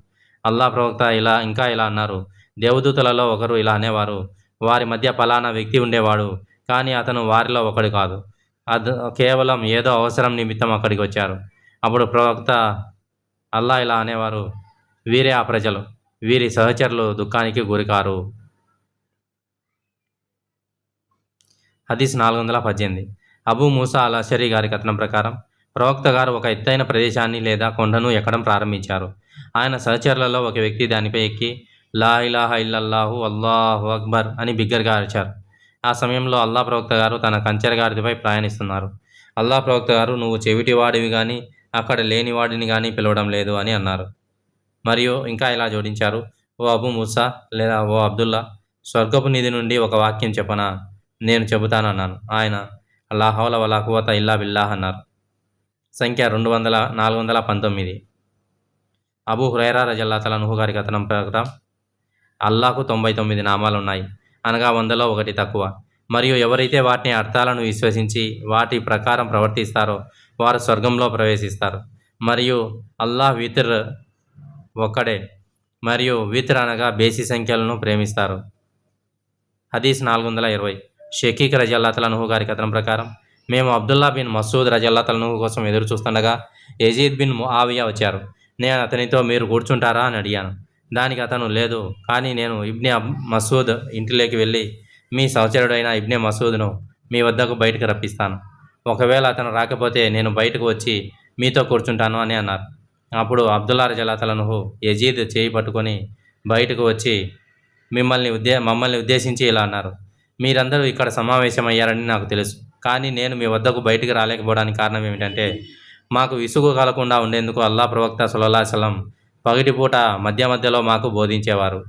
అల్లాహ్ ప్రవక్త ఇంకా ఇలా అన్నారు, దేవదూతలలో ఒకరు ఇలా అనేవారు, వారి మధ్య ఫలానా వ్యక్తి ఉండేవాడు, కానీ అతను వారిలో ఒకడు కాదు, కేవలం ఏదో అవసరం నిమిత్తం అక్కడికి వచ్చారు. అప్పుడు ప్రవక్త అల్లాహ్ ఇలా అనేవారు, వీరే ఆ ప్రజలు, వీరి సహచరులు దుఃఖానికి గురికారు. హదీస్ 418. అబూ మూసా అల్ అషరీ గారి కథనం ప్రకారం ప్రవక్త గారు ఒక ఎత్తైన ప్రదేశాన్ని లేదా కొండను ఎక్కడం ప్రారంభించారు. ఆయన సహచరులలో ఒక వ్యక్తి దానిపై ఎక్కి లా ఇలాహా ఇల్లల్లాహు అల్లాహు అక్బర్ అని బిగ్గరగా అరిచారు. ఆ సమయంలో అల్లా ప్రవక్త గారు తన కంచెరగాడిపై ప్రయాణిస్తున్నారు. అల్లా ప్రవక్త గారు, నువ్వు చెవిటివాడివి కానీ అక్కడ లేనివాడిని కానీ పిలవడం లేదు అని అన్నారు. మరియు ఇంకా ఇలా జోడించారు, ఓ అబూ మూసా లేదా ఓ అబ్దుల్లా, స్వర్గపు నిధి నుండి ఒక వాక్యం చెప్పనా? నేను చెబుతానన్నాను. ఆయన లా హౌల వలా కువత ఇల్లా బిల్లాహ్ అన్నారు. సంఖ్య 419. అబూ హురైరా రజల్లాహు అన్హు గారి కథనం ప్రకారం అల్లాహకు 99 నామాలున్నాయి, అనగా 100లో 1 తక్కువ. మరియు ఎవరైతే వాటిని అర్థాలను విశ్వసించి వాటి ప్రకారం ప్రవర్తిస్తారో వారు స్వర్గంలో ప్రవేశిస్తారు. మరియు అల్లాహ్ విత్ర్ ఒక్కడే, మరియు విత్ర్ అనగా బేసి సంఖ్యలను ప్రేమిస్తారు. హదీస్ 420. షకీక్ రజల్లాహు అన్హు గారి కథనం ప్రకారం మేము అబ్దుల్లా బిన్ మసూద్ రజల్లాహు అన్హు కోసం ఎదురు చూస్తుండగా యజీద్ బిన్ ముఆవియా వచ్చారు. నేను అతనితో మీరు కూర్చుంటారా అని అడిగాను. దానికి అతను, లేదు, కానీ నేను ఇబ్నే మసూద్ ఇంటిలోకి వెళ్ళి మీ సహచరుడైన ఇబ్నే మసూద్ను మీ వద్దకు బయటకు రప్పిస్తాను. ఒకవేళ అతను రాకపోతే నేను బయటకు వచ్చి మీతో కూర్చుంటాను అని అన్నారు. అప్పుడు అబ్దుల్లా రజల్లాహు అన్హు యజీద్ చేయి పట్టుకొని బయటకు వచ్చి మమ్మల్ని ఉద్దేశించి ఇలా అన్నారు, మీరందరూ ఇక్కడ సమావేశమయ్యారని నాకు తెలుసు, కానీ నేను మీ వద్దకు బయటికి రాలేకపోవడానికి కారణం ఏమిటంటే మాకు విసుగు కలగకుండా ఉండేందుకు అల్లా ప్రవక్త సల్లల్లాహు అలైహి వసల్లం పగటిపూట మధ్య మధ్యలో మాకు బోధించేవారు.